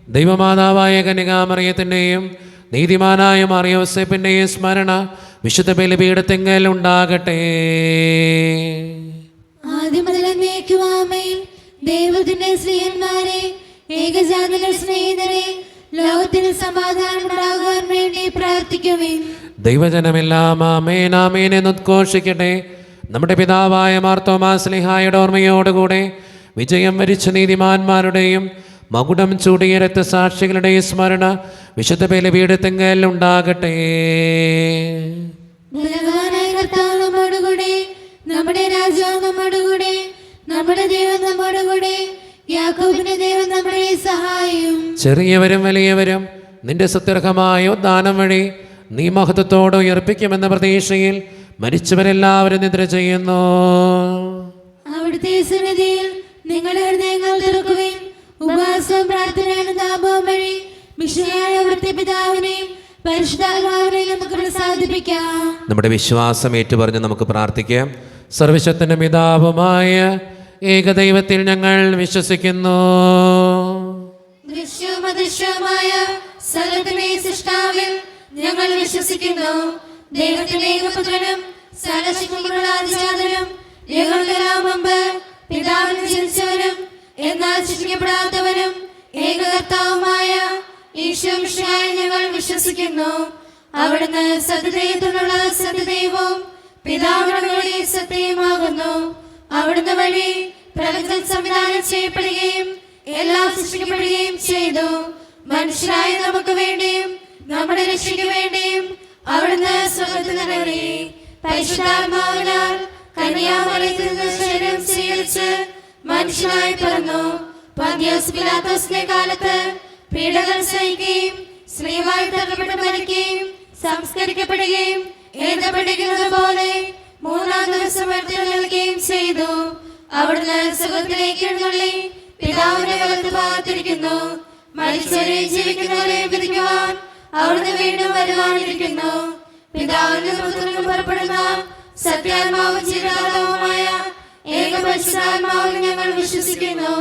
ദൈവമാതാവായ കന്യകാമറിയത്തിൻ്റെയും നീതിമാനായ മറിയോസേപ്പിൻ്റെയും സ്മരണ വിശുദ്ധ ബലിപീഠത്തിങ്കൽ ഉണ്ടാകട്ടെ. ആദ്യം മുതൽ എന്നേക്കും ആമേൻ. ദൈവത്തിന്റെ സ്ത്രീയന്മാരെ, ഏകജാതന്റെ സ്നേഹിതരെ, ലോകത്തിന് സമാധാനം ഉണ്ടാകുവാൻ വേണ്ടി പ്രാർത്ഥിക്കുവിൻ. ദൈവജനമെല്ലാം ആമേൻ ആമേൻ എന്ന് ഉദ്ഘോഷിക്കട്ടെ. നമ്മുടെ പിതാവായ മാർത്തോമാ ശ്ലീഹായുടെ ഓർമ്മയോടുകൂടെ വിജയം വരിച്ച നീതിമാന്മാരുടെയും മകുടം ചൂടിയ രക്തസാക്ഷികളുടെയും സ്മരണ വിശുദ്ധ ബലിപീഠത്തിങ്കൽ ഉണ്ടാകട്ടെ. ബലവാനായ കർത്താവ് നമ്മോടുകൂടെ, നമ്മുടെ രാജാവ് നമ്മോടുകൂടെ, നമ്മുടെ ദൈവം നമ്മോടുകൂടെ, യാക്കോബിന്റെ ദൈവം നമ്മുടെ സഹായം. ചെറിയവരും വലിയവരും നിന്റെ സുത്യർഹമായ ഉദ്ധാനം വഴി നീ മഹത്വത്തോടെ ഉയർപ്പിക്കുമെന്ന പ്രതീക്ഷയിൽ മരിച്ചവരെല്ലാവരും നിദ്ര ചെയ്യുന്നു. അവിടുത്തെ സന്നിധിയിൽ നിങ്ങളുടെ ഹൃദയങ്ങൾ തുറക്കുവിൻ. ഉപവാസവും പ്രാർത്ഥനയും താപവും വഴി മിശിഹായ അവിടുത്തെ പിതാവിനെയും പരിശുദ്ധാത്മാവിനെയും നമുക്ക് പ്രസാദിപ്പിക്കാം. നമ്മുടെ വിശ്വാസം ഏറ്റുപറഞ്ഞ് നമുക്ക് പ്രാർത്ഥിക്കാം. സർവശക്തന്റെ പിതാവുമായ ഏകദൈവത്തിൽ ഞങ്ങൾ വിശ്വസിക്കുന്നു. ദൃശ്യവും അദൃശ്യവുമായ സകലത്തിന്റെയും സൃഷ്ടാവിൽ ഞങ്ങൾ വിശ്വസിക്കുന്നു. ദൈവത്തിന്റെ ഏകപുത്രനും സർവശക്തിയുള്ള അതിജാതനും യുഗങ്ങളെല്ലാം മുമ്പ് പിതാവിന് ജനിച്ചവനും എന്നാൽ സൃഷ്ടിക്കപ്പെടാത്തവനും ഏകകർത്താവുമായ ഈശോമിശിഹായെ ഞങ്ങൾ വിശ്വസിക്കുന്നു. അവിടുന്ന് സത്യദൈവത്തിനുള്ള സത്യദൈവവും പിതാവിനോട് കൂടി സത്യമാകുന്നു. അവിടുന്ന് വഴി പ്രപഞ്ചം സംവിധാനം ചെയ്യപ്പെടുകയും എല്ലാം സൃഷ്ടിക്കപ്പെടുകയും ചെയ്തു. മനുഷ്യരായ നമുക്ക് വേണ്ടിയും നമ്മുടെ രക്ഷയ്ക്ക് വേണ്ടിയും അവിടുന്ന് സ്വർഗ്ഗത്തിൽ നിന്നിറങ്ങി പരിശുദ്ധാത്മാവിനാൽ കന്യാമറിയത്തിൽ നിന്ന് ശരീരം സ്വീകരിച്ച് മനുഷ്യനായി പിറന്നു. പന്തിയോസ് പിലാത്തോസിന്റെ കാലത്ത് പീഡകൾ സഹിക്കുകയും സ്ത്രീവായി തകർപ്പെട്ട് മരിക്കുകയും സംസ്കരിക്കപ്പെടുകയും എഴുതപ്പെടുന്നത് പോലെ മൂന്നാം ദിവസം ഉയർത്തെഴുന്നേൽക്കുകയും ചെയ്തു. അവിടുന്ന് സ്വർഗ്ഗത്തിലേക്ക് എഴുന്നള്ളി പിതാവിന്റെ വലത്തുഭാഗത്തിരിക്കുന്നു. മരിച്ചവരെയും ജീവിക്കുന്നവരെയും വിധിക്കുവാൻ അവിടുന്ന് വീണ്ടും വരുവാനിരിക്കുന്നു. പിതാവിന്റെ പുത്രനും പുറപ്പെടുന്ന സത്യാത്മാവും ജീവനാഥവുമായ ഏകപരിശുദ്ധാത്മാവിൽ ഞങ്ങൾ വിശ്വസിക്കുന്നു.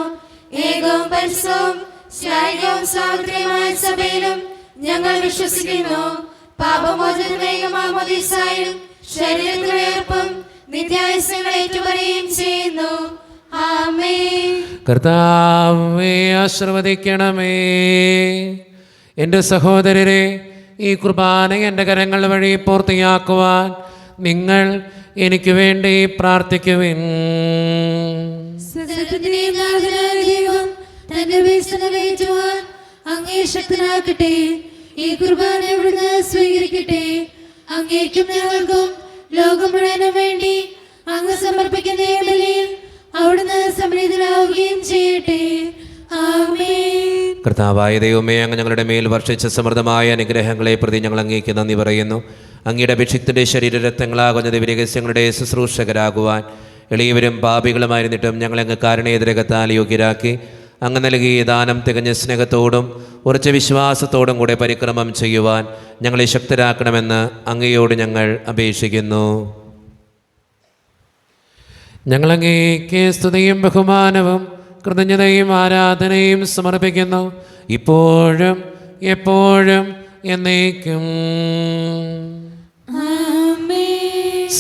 ഏകവും പരിശുദ്ധവും ശാരീരികവും സാർവത്രികമായ സഭയിലും ഞങ്ങൾ വിശ്വസിക്കുന്നു. പാപമോചനമേക മാമോദീസായും ശരീരത്തിലെ ഉയർപ്പും നിത്യായുസ്സുകൾ ഏറ്റുപറയുകയും ചെയ്യുന്നു. ആമേൻ. കർത്താവേ ആശീർവദിക്കണമേ. എൻ്റെ സഹോദരരെ, ഈ കുർബാന എൻ്റെ കരങ്ങൾ വഴി പൂർത്തിയാക്കുവാൻ നിങ്ങൾ എനിക്ക് വേണ്ടി പ്രാർത്ഥിക്കുവിൻ. സകലത്തിന്റെയും നാഥനായ ദൈവം തന്റെ അപേക്ഷ നിറവേറ്റുവാൻ അങ്ങേ ശക്തനാക്കട്ടെ. ഈ കുർബാന ഇവിടുന്ന് സ്വീകരിക്കട്ടെ. അങ്ങേക്കും ഞങ്ങൾക്കും ലോകം മുഴുവനും വേണ്ടി അങ്ങ് സമർപ്പിക്കുന്ന ഈ ബലിയിൽ അവിടുന്ന് സംപ്രീതനാവുകയും ചെയ്യട്ടെ. ആമേൻ. കർത്താവായ ദൈവമേ, അങ്ങ് ഞങ്ങളുടെ മേൽ വർഷിച്ച സമൃദ്ധമായ അനുഗ്രഹങ്ങളെ പ്രതി ഞങ്ങൾ അങ്ങേക്ക് നന്ദി പറയുന്നു. അങ്ങയുടെ അഭിഷിക്തൻ്റെ ശരീരരത്നങ്ങളാകുന്ന ദിവ്യരഹസ്യങ്ങളുടെ ശുശ്രൂഷകരാകുവാൻ എളിയവരും പാപികളുമായിരുന്നിട്ടും ഞങ്ങളങ്ങ് കാരുണ്യതിരകത്താൽ യോഗ്യരാക്കി അങ്ങ് നൽകിയ ദാനം തികഞ്ഞ സ്നേഹത്തോടും ഉറച്ച വിശ്വാസത്തോടും കൂടെ പരിക്രമം ചെയ്യുവാൻ ഞങ്ങളെ ശക്തരാക്കണമെന്ന് അങ്ങയോട് ഞങ്ങൾ അപേക്ഷിക്കുന്നു. ഞങ്ങളങ്ങേക്ക് സ്തുതിയും ബഹുമാനവും കൃതജ്ഞതയും ആരാധനയും സമർപ്പിക്കുന്നു, ഇപ്പോഴും എപ്പോഴും എന്നേക്കും.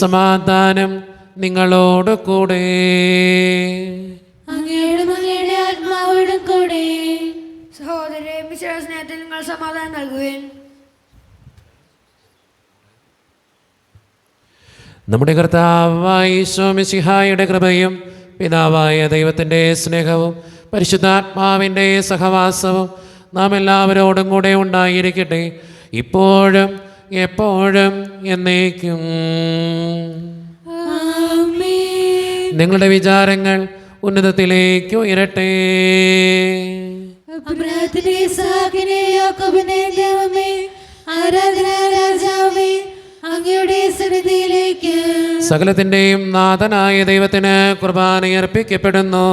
സമാധാനം നിങ്ങളോട് കൂടെ. അങ്ങയുടെ ആത്മാവോടും കൂടെ. സഹോദരരെ, മിശിഹാ സ്നേഹത്തിൽ നിങ്ങൾ സമാധാനം നൽകുവേൻ. നമ്മുടെ കർത്താവായ ഈശോ മിശിഹായുടെ കൃപയും പിതാവായ ദൈവത്തിൻ്റെ സ്നേഹവും പരിശുദ്ധാത്മാവിൻ്റെ സഹവാസവും നാം എല്ലാവരോടും കൂടെ ഉണ്ടായിരിക്കട്ടെ, ഇപ്പോഴും എപ്പോഴും എന്നേക്കും. നിങ്ങളുടെ വിചാരങ്ങൾ ഉന്നതത്തിലേക്ക് ഉയരട്ടെ. അബ്രാഹത്തിന്റെ ഇസ്ഹാക്കിന്റെ യാക്കോബിന്റെ ദൈവമേ, ആരാധന രാജാവേ, അങ്ങയുടെ സന്നിധിയിലേക്ക് സകലത്തിൻ്റെയും നാഥനായ ദൈവത്തിന് കുർബാന അർപ്പിക്കപ്പെടുന്നു.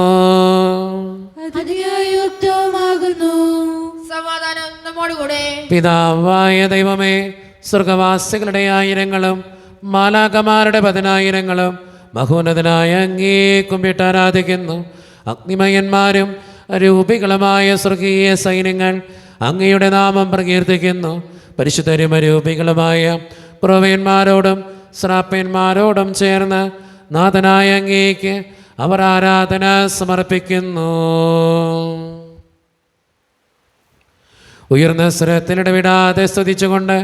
അതിയായുക്തമാകുന്നു. സമാധാനം നമ്മോടുകൂടെ. പിതാവായ ദൈവമേ, സ്വർഗവാസികളുടെ ആയിരങ്ങളും മാലാകമാരുടെ 10,000ങ്ങളും മഹോന്നതനായ അങ്ങേ കുമ്പിട്ട് ആരാധിക്കുന്നു. അഗ്നിമയന്മാരും അരൂപികളുമായ സ്വർഗീയ സൈന്യങ്ങൾ അങ്ങയുടെ നാമം പ്രകീർത്തിക്കുന്നു. പരിശുദ്ധരും അരൂപികളുമായ പ്രവീന്മാരോടും ശ്രാപ്പന്മാരോടും ചേർന്ന് നാഥനായ അങ്ങേക്ക് അവർ ആരാധന സമർപ്പിക്കുന്നു. ഉയർന്ന സ്വരത്തിലിടവിടാതെ സ്തുതിച്ചുകൊണ്ട്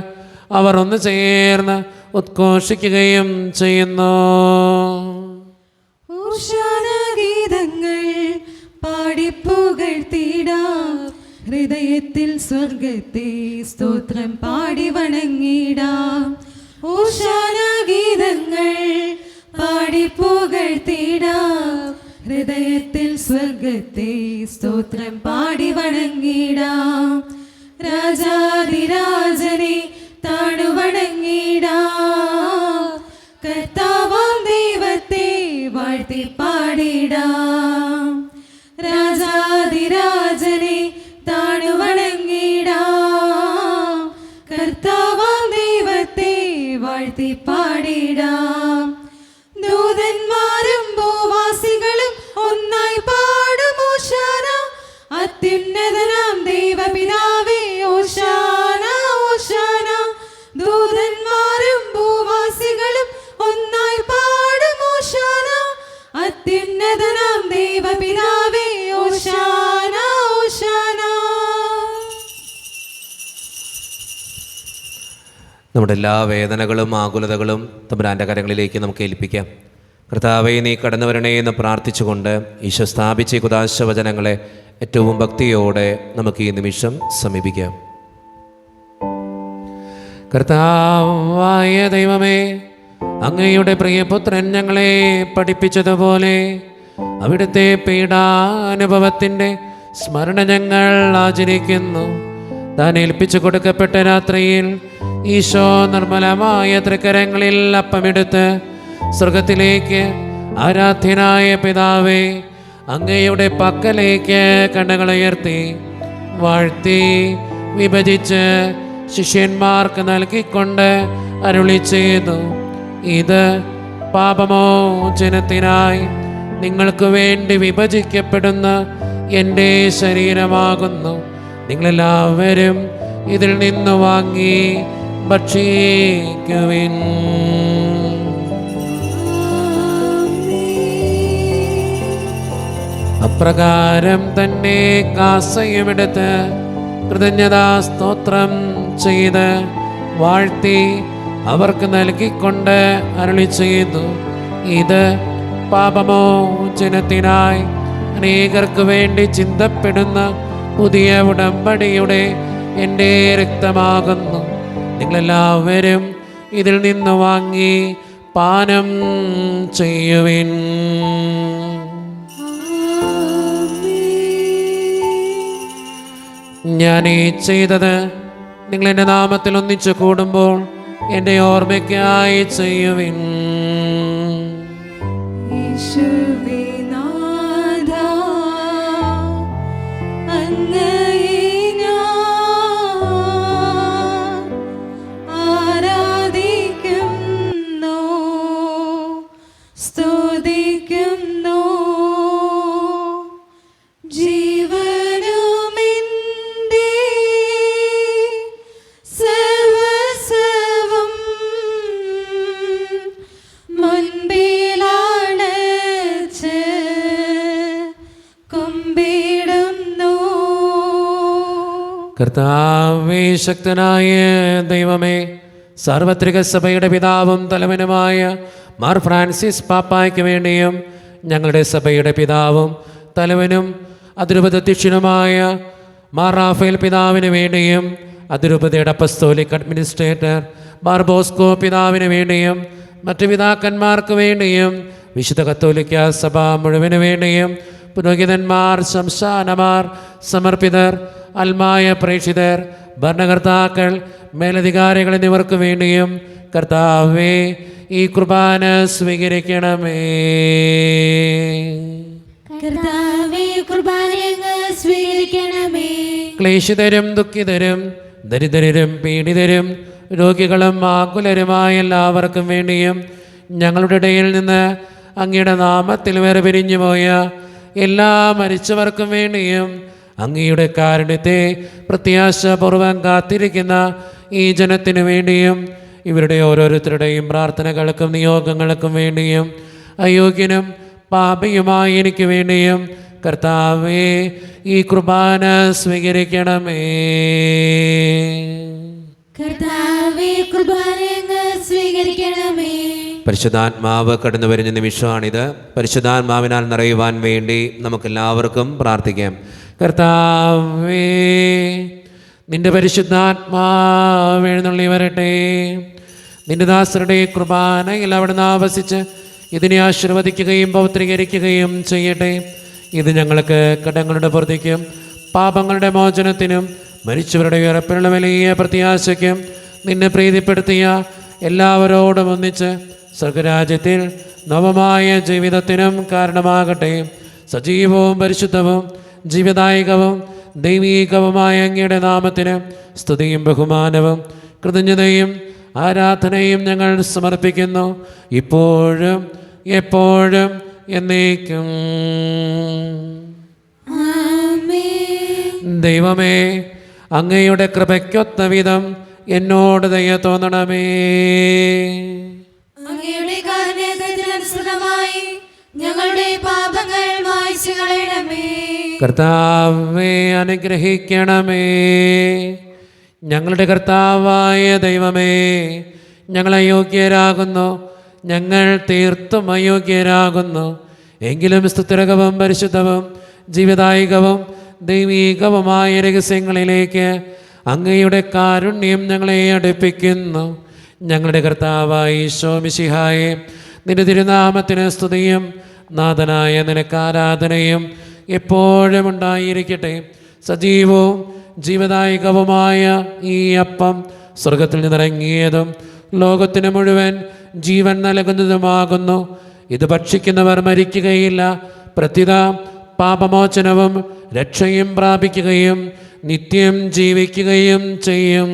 അവർ ഒന്ന് ചേർന്ന് ഉദ്ഘോഷിക്കുകയും ചെയ്യുന്നു. ഗീതങ്ങൾ പാടിപ്പുകഴ്ത്തിടാം, ഹൃദയത്തിൽ സ്വർഗത്തെ സ്തോത്രം പാടി വണങ്ങിടാം. ഓശാന ഗീതങ്ങൾ പാടിപ്പുകഴ്ത്തിടാം, ഹൃദയത്തിൽ സ്വർഗത്തെ സ്തോത്രം പാടി വണങ്ങിടാം. രാജാതിരാജനെ താണു വണങ്ങിടാം, കർത്താവാം ദൈവത്തെ വാഴ്ത്തി പാടിടാം. രാജാതിരാജനെ താണു വണങ്ങിടാം, കർത്താവാം ദൈവത്തെ വാഴ്ത്തി പാടിടാം. ദൂതന്മാരും ഭൂവാസികളും ഒന്നായി പാടും ഓശാന, അത്യുന്നതനാം ദൈവപിതാവേ ഓശാന ഓശാന. ദൂതന്മാരും ഭൂവാസികളും ഒന്നായി പാടും ഓശാന, അത്യുന്നതനാം ദൈവപിതാവേ ഓശാന ഓശാന. നമ്മുടെ എല്ലാ വേദനകളും ആകുലതകളും തമ്പുരാൻ്റെ കരങ്ങളിലേക്ക് നമുക്ക് ഏൽപ്പിക്കാം. കർത്താവേ, നീ കടന്നു വരണേ എന്ന് പ്രാർത്ഥിച്ചുകൊണ്ട് ഈശോ സ്ഥാപിച്ച ഈ കുദാശ വചനങ്ങളെ ഏറ്റവും ഭക്തിയോടെ നമുക്ക് ഈ നിമിഷം സമീപിക്കാം. കർത്താവായ ദൈവമേ, അങ്ങയുടെ പ്രിയപുത്രൻ ഞങ്ങളെ പഠിപ്പിച്ചതുപോലെ അവിടുത്തെ പീഡാനുഭവത്തിൻ്റെ സ്മരണ ഞങ്ങൾ ആചരിക്കുന്നു. താൻ ഏൽപ്പിച്ചു കൊടുക്കപ്പെട്ട രാത്രിയിൽ ഈശോ നിർമ്മലമായ തൃക്കരങ്ങളിൽ അപ്പമെടുത്ത് സ്വർഗത്തിലേക്ക് ആരാധ്യനായ പിതാവേ, അങ്ങയുടെ പക്കലേക്ക് കണ്ണുകളുയർത്തി വാഴ്ത്തി വിഭജിച്ച് ശിഷ്യന്മാർക്ക് നൽകിക്കൊണ്ട് അരുളി ചെയ്തു, ഇത് പാപമോചനത്തിനായി നിങ്ങൾക്ക് വേണ്ടി വിഭജിക്കപ്പെടുന്ന എൻ്റെ ശരീരമാകുന്നു. നിങ്ങളെല്ലാവരും ഇതിൽ നിന്ന് വാങ്ങി ഭക്ഷിക്കുവിൻ. അപ്രകാരം തന്നെ കാസയുമെടുത്ത് കൃതജ്ഞതാ സ്തോത്രം ചെയ്ത് വാഴ്ത്തി അവർക്ക് നൽകിക്കൊണ്ട് അരുളി ചെയ്തു, ഇത് പാപമോചനത്തിനായി അനേകർക്ക് വേണ്ടി ചിന്തപ്പെടുന്ന പുതിയ ഉടമ്പടിയുടെ എൻ്റെ രക്തമാകുന്നു. നിങ്ങളെല്ലാവരും ഇതിൽ നിന്ന് വാങ്ങി പാനം ചെയ്യുവിൻ. ഞാൻ ഈ ചെയ്തത് നിങ്ങളെൻ്റെ നാമത്തിൽ ഒന്നിച്ചു കൂടുമ്പോൾ എൻ്റെ ഓർമ്മയ്ക്കായി ചെയ്യുവിൻ. കർത്താവേ, ശക്തനായ ദൈവമേ, സാർവത്രിക സഭയുടെ പിതാവും തലവനുമായ മാർ ഫ്രാൻസിസ് പാപ്പായ്ക്ക് വേണ്ടിയും ഞങ്ങളുടെ സഭയുടെ പിതാവും തലവനും അതിരൂപതധ്യക്ഷനുമായ മാർ റാഫേൽ പിതാവിന് വേണ്ടിയും അതിരൂപതയുടെ അപ്പസ്തോലിക് അഡ്മിനിസ്ട്രേറ്റർ മാർ ബോസ്കോ പിതാവിന് വേണ്ടിയും മറ്റു പിതാക്കന്മാർക്ക് വേണ്ടിയും വിശുദ്ധ കത്തോലിക്ക സഭ മുഴുവന് വേണ്ടിയും പുരോഹിതന്മാർ, ശംശാനമാർ, സമർപ്പിതർ, അൽമായ പ്രേക്ഷിതർ, ഭരണകർത്താക്കൾ, മേലധികാരികൾ എന്നിവർക്ക് വേണ്ടിയും കർത്താവേ ഈ കുർബാന സ്വീകരിക്കണമേ. കർത്താവേ, കുർബാന സ്വീകരിക്കണമേ. ക്ലേശിതരും ദുഃഖിതരും ദരിദ്രരും പീഡിതരും രോഗികളും ആകുലരുമായ എല്ലാവർക്കും വേണ്ടിയും ഞങ്ങളുടെ ഇടയിൽ നിന്ന് അങ്ങയുടെ നാമത്തിൽ വേർപിരിഞ്ഞു പോയ എല്ലാ മരിച്ചവർക്കും വേണ്ടിയും അങ്ങയുടെ കാരുണ്യത്തെ പ്രത്യാശപൂർവം കാത്തിരിക്കുന്ന ഈ ജനത്തിനു വേണ്ടിയും ഇവരുടെ ഓരോരുത്തരുടെയും പ്രാർത്ഥനകൾക്കും നിയോഗങ്ങൾക്കും വേണ്ടിയും അയോഗ്യനും പാപിയുമായ എനിക്ക് വേണ്ടിയും കർത്താവേ ഈ കുർബാന സ്വീകരിക്കണമേ. കർത്താവേ കുർബാന അങ്ങ് സ്വീകരിക്കണമേ. പരിശുദ്ധാത്മാവ് കടന്നു വരുന്ന നിമിഷമാണിത്. പരിശുദ്ധാത്മാവിനാൽ നിറയുവാൻ വേണ്ടി നമുക്കെല്ലാവർക്കും പ്രാർത്ഥിക്കാം. കർത്താവേ നിന്റെ പരിശുദ്ധാത്മാവ് എഴുന്നള്ളി വരട്ടെ. നിന്റെ ദാസരുടെ കുർബാനയിൽ അവിടുന്ന് ആവസിച്ച് ഇതിനെ ആശീർവദിക്കുകയും പൗത്രീകരിക്കുകയും ചെയ്യട്ടെ. ഇത് ഞങ്ങൾക്ക് കടങ്ങളുടെ പൂർത്തിക്കും പാപങ്ങളുടെ മോചനത്തിനും മരിച്ചവരുടെ ഉയർപ്പിനുള്ള വലിയ പ്രത്യാശയ്ക്കും നിന്നെ പ്രീതിപ്പെടുത്തിയ എല്ലാവരോടും ഒന്നിച്ച് സ്വർഗരാജ്യത്തിൽ നവമായ ജീവിതത്തിനും കാരണമാകട്ടെ. സജീവവും പരിശുദ്ധവും ജീവദായകവും ദൈവീകവുമായ അങ്ങയുടെ നാമത്തിന് സ്തുതിയും ബഹുമാനവും കൃതജ്ഞതയും ആരാധനയും ഞങ്ങൾ സമർപ്പിക്കുന്നു, ഇപ്പോഴും എപ്പോഴും എന്നേക്കും. ദൈവമേ, അങ്ങയുടെ കൃപയ്ക്കൊത്ത വിധം എന്നോട് ദയ തോന്നണമേ. അങ്ങയുടെ കാരുണ്യത്തിനനുസൃതമായി ഞങ്ങളുടെ പാപങ്ങൾ മായ്ച്ചു കളയണമേ. കർത്താവേ അനുഗ്രഹിക്കണമേ. ഞങ്ങളുടെ കർത്താവായ ദൈവമേ, ഞങ്ങൾ അയോഗ്യരാകുന്നു, ഞങ്ങൾ തീർത്തും അയോഗ്യരാകുന്നു. എങ്കിലും സ്തുതിരകവും പരിശുദ്ധവും ജീവദായകവും ദൈവീകവുമായ രഹസ്യങ്ങളിലേക്ക് അങ്ങയുടെ കാരുണ്യം ഞങ്ങളെ അടുപ്പിക്കുന്നു. ഞങ്ങളുടെ കർത്താവായ ഈശോ മിശിഹായെ, നിന്റെ തിരുനാമത്തിന് സ്തുതിയും നാഥനായ നിനക്ക് ആരാധനയും എപ്പോഴും ഉണ്ടായിരിക്കട്ടെ. സജീവവും ജീവദായകവുമായ ഈ അപ്പം സ്വർഗത്തിൽ നിന്നിറങ്ങിയതും ലോകത്തിന് മുഴുവൻ ജീവൻ നൽകുന്നതുമാകുന്നു. ഇത് ഭക്ഷിക്കുന്നവർ മരിക്കുകയില്ല, പ്രത്യുത പാപമോചനവും രക്ഷയും പ്രാപിക്കുകയും നിത്യം ജീവിക്കുകയും ചെയ്യും.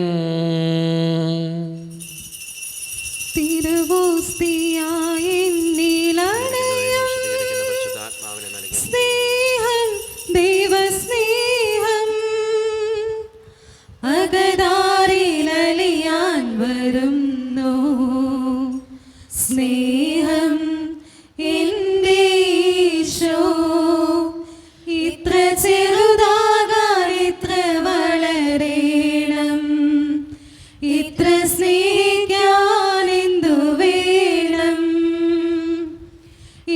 സ്നേഹം, ദൈവസ്നേഹം അകതാരിലലിയാൻ വരുന്നു. സ്നേഹം എൻ്റെ ഈശോ ഇത്ര ചെറുതാകാൻ ഇത്ര വളരേണം. ഇത്ര സ്നേഹിക്കാൻ എന്തു വേണം?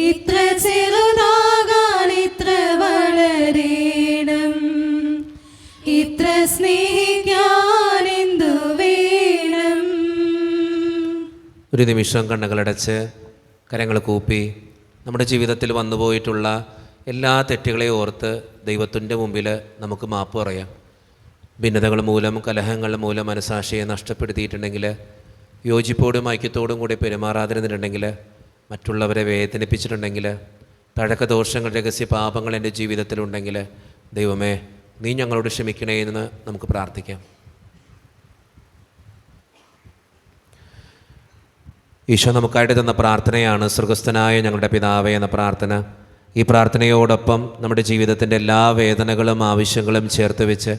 ഇത്ര ചെറുതാകാൻ ഇത്ര വളരേണം. ഇത്ര സ്നേഹിക്കാൻ എന്തു വേണം? ഒരു നിമിഷം കണ്ണുകളടച്ച് കരങ്ങൾ കൂപ്പി നമ്മുടെ ജീവിതത്തിൽ വന്നുപോയിട്ടുള്ള എല്ലാ തെറ്റുകളെയും ഓർത്ത് ദൈവത്തിൻ്റെ മുമ്പിൽ നമുക്ക് മാപ്പ് പറയാം. ഭിന്നതകൾ മൂലം കലഹങ്ങൾ മൂലം മനസാക്ഷിയെ നഷ്ടപ്പെടുത്തിയിട്ടുണ്ടെങ്കിൽ, യോജിപ്പോടും ഐക്യത്തോടും കൂടി പെരുമാറാതിരുന്നിട്ടുണ്ടെങ്കിൽ, മറ്റുള്ളവരെ വേദനിപ്പിച്ചിട്ടുണ്ടെങ്കിൽ, തഴക്കദോഷങ്ങൾ രഹസ്യ പാപങ്ങൾ എൻ്റെ ജീവിതത്തിലുണ്ടെങ്കിൽ, ദൈവമേ നീ ഞങ്ങളോട് ക്ഷമിക്കണേ എന്ന് നമുക്ക് പ്രാർത്ഥിക്കാം. ഈശോ നമുക്കായിട്ട് തന്ന പ്രാർത്ഥനയാണ് സ്വർഗസ്ഥനായ ഞങ്ങളുടെ പിതാവേ എന്ന പ്രാർത്ഥന. ഈ പ്രാർത്ഥനയോടൊപ്പം നമ്മുടെ ജീവിതത്തിൻ്റെ എല്ലാ വേദനകളും ആവശ്യങ്ങളും ചേർത്ത് വെച്ച്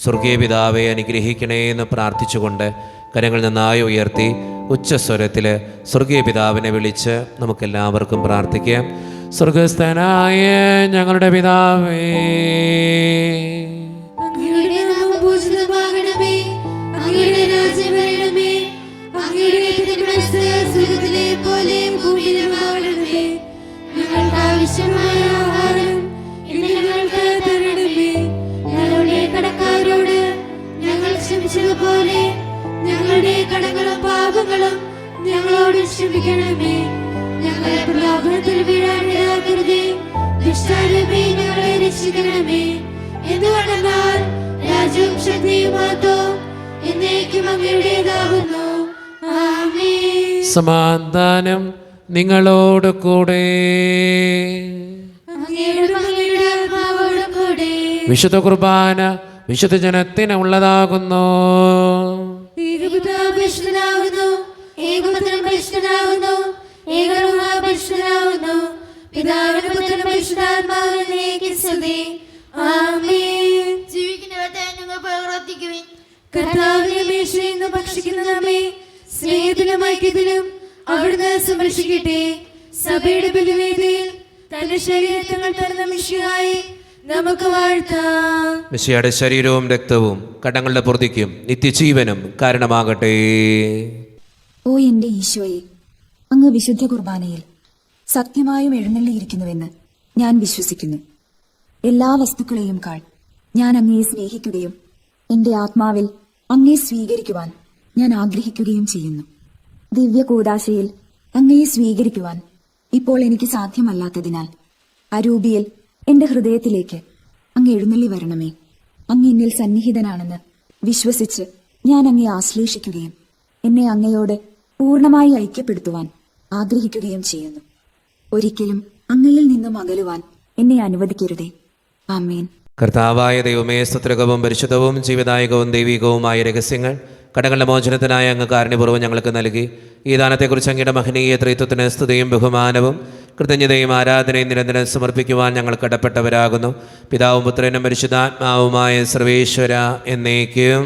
സ്വർഗീയ പിതാവെ അനുഗ്രഹിക്കണേ എന്ന് പ്രാർത്ഥിച്ചുകൊണ്ട് കരങ്ങൾ നന്നായി ഉയർത്തി ഉച്ചസ്വരത്തിൽ സ്വർഗീയ പിതാവിനെ വിളിച്ച് നമുക്കെല്ലാവർക്കും പ്രാർത്ഥിക്കാം. സ്വർഗസ്ഥനായ ഞങ്ങളുടെ പിതാവേ, അങ്ങയുടെ നാമം പൂജിതമാകണമേ. അങ്ങയുടെ രാജ്യം വരണമേ. അങ്ങയുടെ തിരുമനസ്സ് സ്വർഗ്ഗത്തിലെ പോലെ ഭൂമിയിലുമാകണമേ. ഞങ്ങൾക്ക് ആവശ്യമായ ആഹാരം ഇന്ന് ഞങ്ങൾക്ക് തരണമേ. ഞങ്ങളുടെ കടക്കാരോട് ഞങ്ങൾ ക്ഷമിച്ചതുപോലെ ഞങ്ങളുടെ കടങ്ങളും പാപങ്ങളും ഞങ്ങളോട് ക്ഷമിക്കണമേ. ഞങ്ങളെ പ്രലോഭനത്തിൽ വീഴാനിടയാക്കരുതേ. ദുഷ്ടാരൂപി ഞങ്ങളെ രക്ഷിക്കണമേ. എന്തുകൊണ്ടെന്നാൽ രാജ്യവും ശക്തിയും മഹത്വവും എന്നേക്കും അങ്ങയുടേതാകുന്നു. ആമേൻ. സമാധാനം നിങ്ങളോട് കൂടെ. അങ്ങയുടെ ആത്മാവോടും കൂടെ. വിശുദ്ധ കുർബാന വിശുദ്ധ ജനത്തിന് ഉള്ളതാകുന്നു. ഏകപിതാവ് പരിശുദ്ധനാകുന്നു. ഏകപുത്രൻ പരിശുദ്ധനാകുന്നു. ഏകരൂഹ പരിശുദ്ധനാകുന്നു. പിതാവിനും പുത്രനും പരിശുദ്ധാത്മാവിനേക്ക് സ്തുതി. ആമേൻ. ജീവിക്കുന്നവരെ ഞങ്ങൾ പ്രവർത്തിക്കുവിൻ. കർത്താവിനെ മേശയിൽ നിന്ന് ഭക്ഷിക്കുന്ന നമ്മെ സ്നേഹത്തിലും ഐക്യത്തിലും അവിടുന്ന് സംരക്ഷിക്കട്ടെ. സഭയുടെ ബലിവേദിയിൽ തന്റെ ശരീരങ്ങൾ തരുന്ന മിശിഹായെ നമുക്ക് വാഴ്ത്താം. മിശിഹായുടെ ശരീരവും രക്തവും കടങ്ങളുടെ പൂർത്തിക്കും നിത്യജീവനും കാരണമാകട്ടെ. ഓ എന്റെ ഈശോയെ, അങ്ങ് വിശുദ്ധ കുർബാനയിൽ സത്യമായും എഴുന്നള്ളിയിരിക്കുന്നുവെന്ന് ഞാൻ വിശ്വസിക്കുന്നു. എല്ലാ വസ്തുക്കളെയും കാൾ ഞാൻ അങ്ങയെ സ്നേഹിക്കുകയും എന്റെ ആത്മാവിൽ അങ്ങയെ സ്വീകരിക്കുവാൻ ഞാൻ ആഗ്രഹിക്കുകയും ചെയ്യുന്നു. ദിവ്യ കൂദാശയിൽ അങ്ങയെ സ്വീകരിക്കുവാൻ ഇപ്പോൾ എനിക്ക് സാധ്യമല്ലാത്തതിനാൽ അരൂപിയിൽ എന്റെ ഹൃദയത്തിലേക്ക് അങ്ങ് എഴുന്നള്ളി വരണമേ. അങ്ങ് എന്നിൽ സന്നിഹിതനാണെന്ന് വിശ്വസിച്ച് ഞാൻ അങ്ങയെ ആശ്ലേഷിക്കുകയും എന്നെ അങ്ങയോട് പൂർണ്ണമായി ഐക്യപ്പെടുത്തുവാൻ ആഗ്രഹിക്കുകയും ചെയ്യുന്നു. ഒരിക്കലും അങ്ങയിൽ നിന്നും അകലുവാൻ എന്നെ അനുവദിക്കരുതേ. ആമേൻ. കർത്താവായ ദൈവമേ, സ്തുത്യർഹവും പരിശുദ്ധവും ജീവദായകവും ദൈവികവുമായ രഹസ്യങ്ങൾ കടങ്ങളുടെ മോചനത്തിനായ അങ്ങ് കാരുണ്യപൂർവ്വം ഞങ്ങൾക്ക് നൽകി. ഈ ദാനത്തെക്കുറിച്ച് അങ്ങയുടെ മഹനീയ ത്രിത്വത്തിന് സ്തുതിയും ബഹുമാനവും കൃതജ്ഞതയും ആരാധനയും നിരന്തരം സമർപ്പിക്കുവാൻ ഞങ്ങൾ കടപ്പെട്ടവരാകുന്നു. പിതാവും പുത്രനും പരിശുദ്ധാത്മാവുമായ സർവേശ്വര എന്നേക്കും.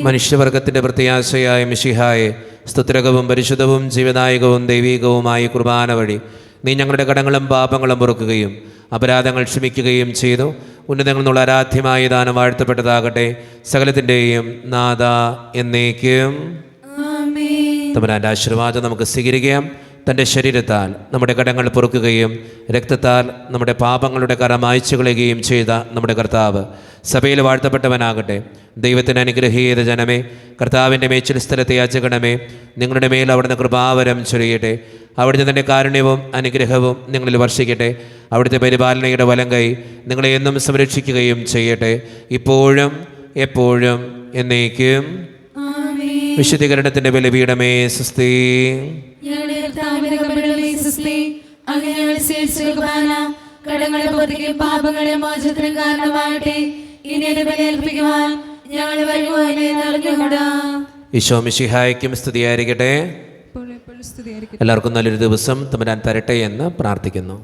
മനുഷ്യവർഗത്തിന്റെ പ്രത്യാശയായ മിശിഹായെ, സ്തുത്യർഹവും പരിശുദ്ധവും ജീവദായകവും ദൈവികവുമായ കുർബാന വഴി നീ ഞങ്ങളുടെ കടങ്ങളും പാപങ്ങളും പൊറുക്കുകയും അപരാധങ്ങൾ ക്ഷമിക്കുകയും ചെയ്തു. ഉന്നതങ്ങളിൽ നിന്നുള്ള ആരാധ്യമായ ദാനം വാഴ്ത്തപ്പെട്ടതാകട്ടെ. സകലത്തിൻ്റെയും നാഥ എന്നേക്കും. തമ്പുരാന്റെ ആശീർവാദം നമുക്ക് സ്വീകരിക്കാം. തൻ്റെ ശരീരത്താൽ നമ്മുടെ കടങ്ങൾ പൊറുക്കുകയും രക്തത്താൽ നമ്മുടെ പാപങ്ങളുടെ കറ മായ്ച്ചു കളയുകയും ചെയ്ത നമ്മുടെ കർത്താവ് സഭയിൽ വാഴ്ത്തപ്പെട്ടവനാകട്ടെ. ദൈവത്തിന് അനുഗ്രഹീത ജനമേ, കർത്താവിൻ്റെ മേച്ചിൽ സ്ഥലത്തെ യാചകണമേ. നിങ്ങളുടെ മേൽ അവിടുന്ന് കൃപാവരം ചൊരിയട്ടെ. അവിടുത്തെ തൻ്റെ കാരുണ്യവും അനുഗ്രഹവും നിങ്ങളിൽ വർഷിക്കട്ടെ. അവിടുത്തെ പരിപാലനയുടെ വലങ്കൈ നിങ്ങളെ എന്നും സംരക്ഷിക്കുകയും ചെയ്യട്ടെ, ഇപ്പോഴും എപ്പോഴും എന്നേക്കും. വിശുദ്ധീകരണത്തിന്റെ ബലിപീഠമേ സ്വസ്തി. കടങ്ങളെ പൊറുക്കുകയും പാപങ്ങളെ മോചനത്തിനും കാരണമാകട്ടെ. ഇനി ബലിയർപ്പിക്കുവാൻ ഞങ്ങൾ വരുവാൻ ഈശോ മിശിഹായ്ക്കും സ്തുതിയായിരിക്കട്ടെ. എല്ലാവർക്കും നല്ലൊരു ദിവസം തമ്പുരാൻ തരട്ടെ എന്ന് പ്രാർത്ഥിക്കുന്നു.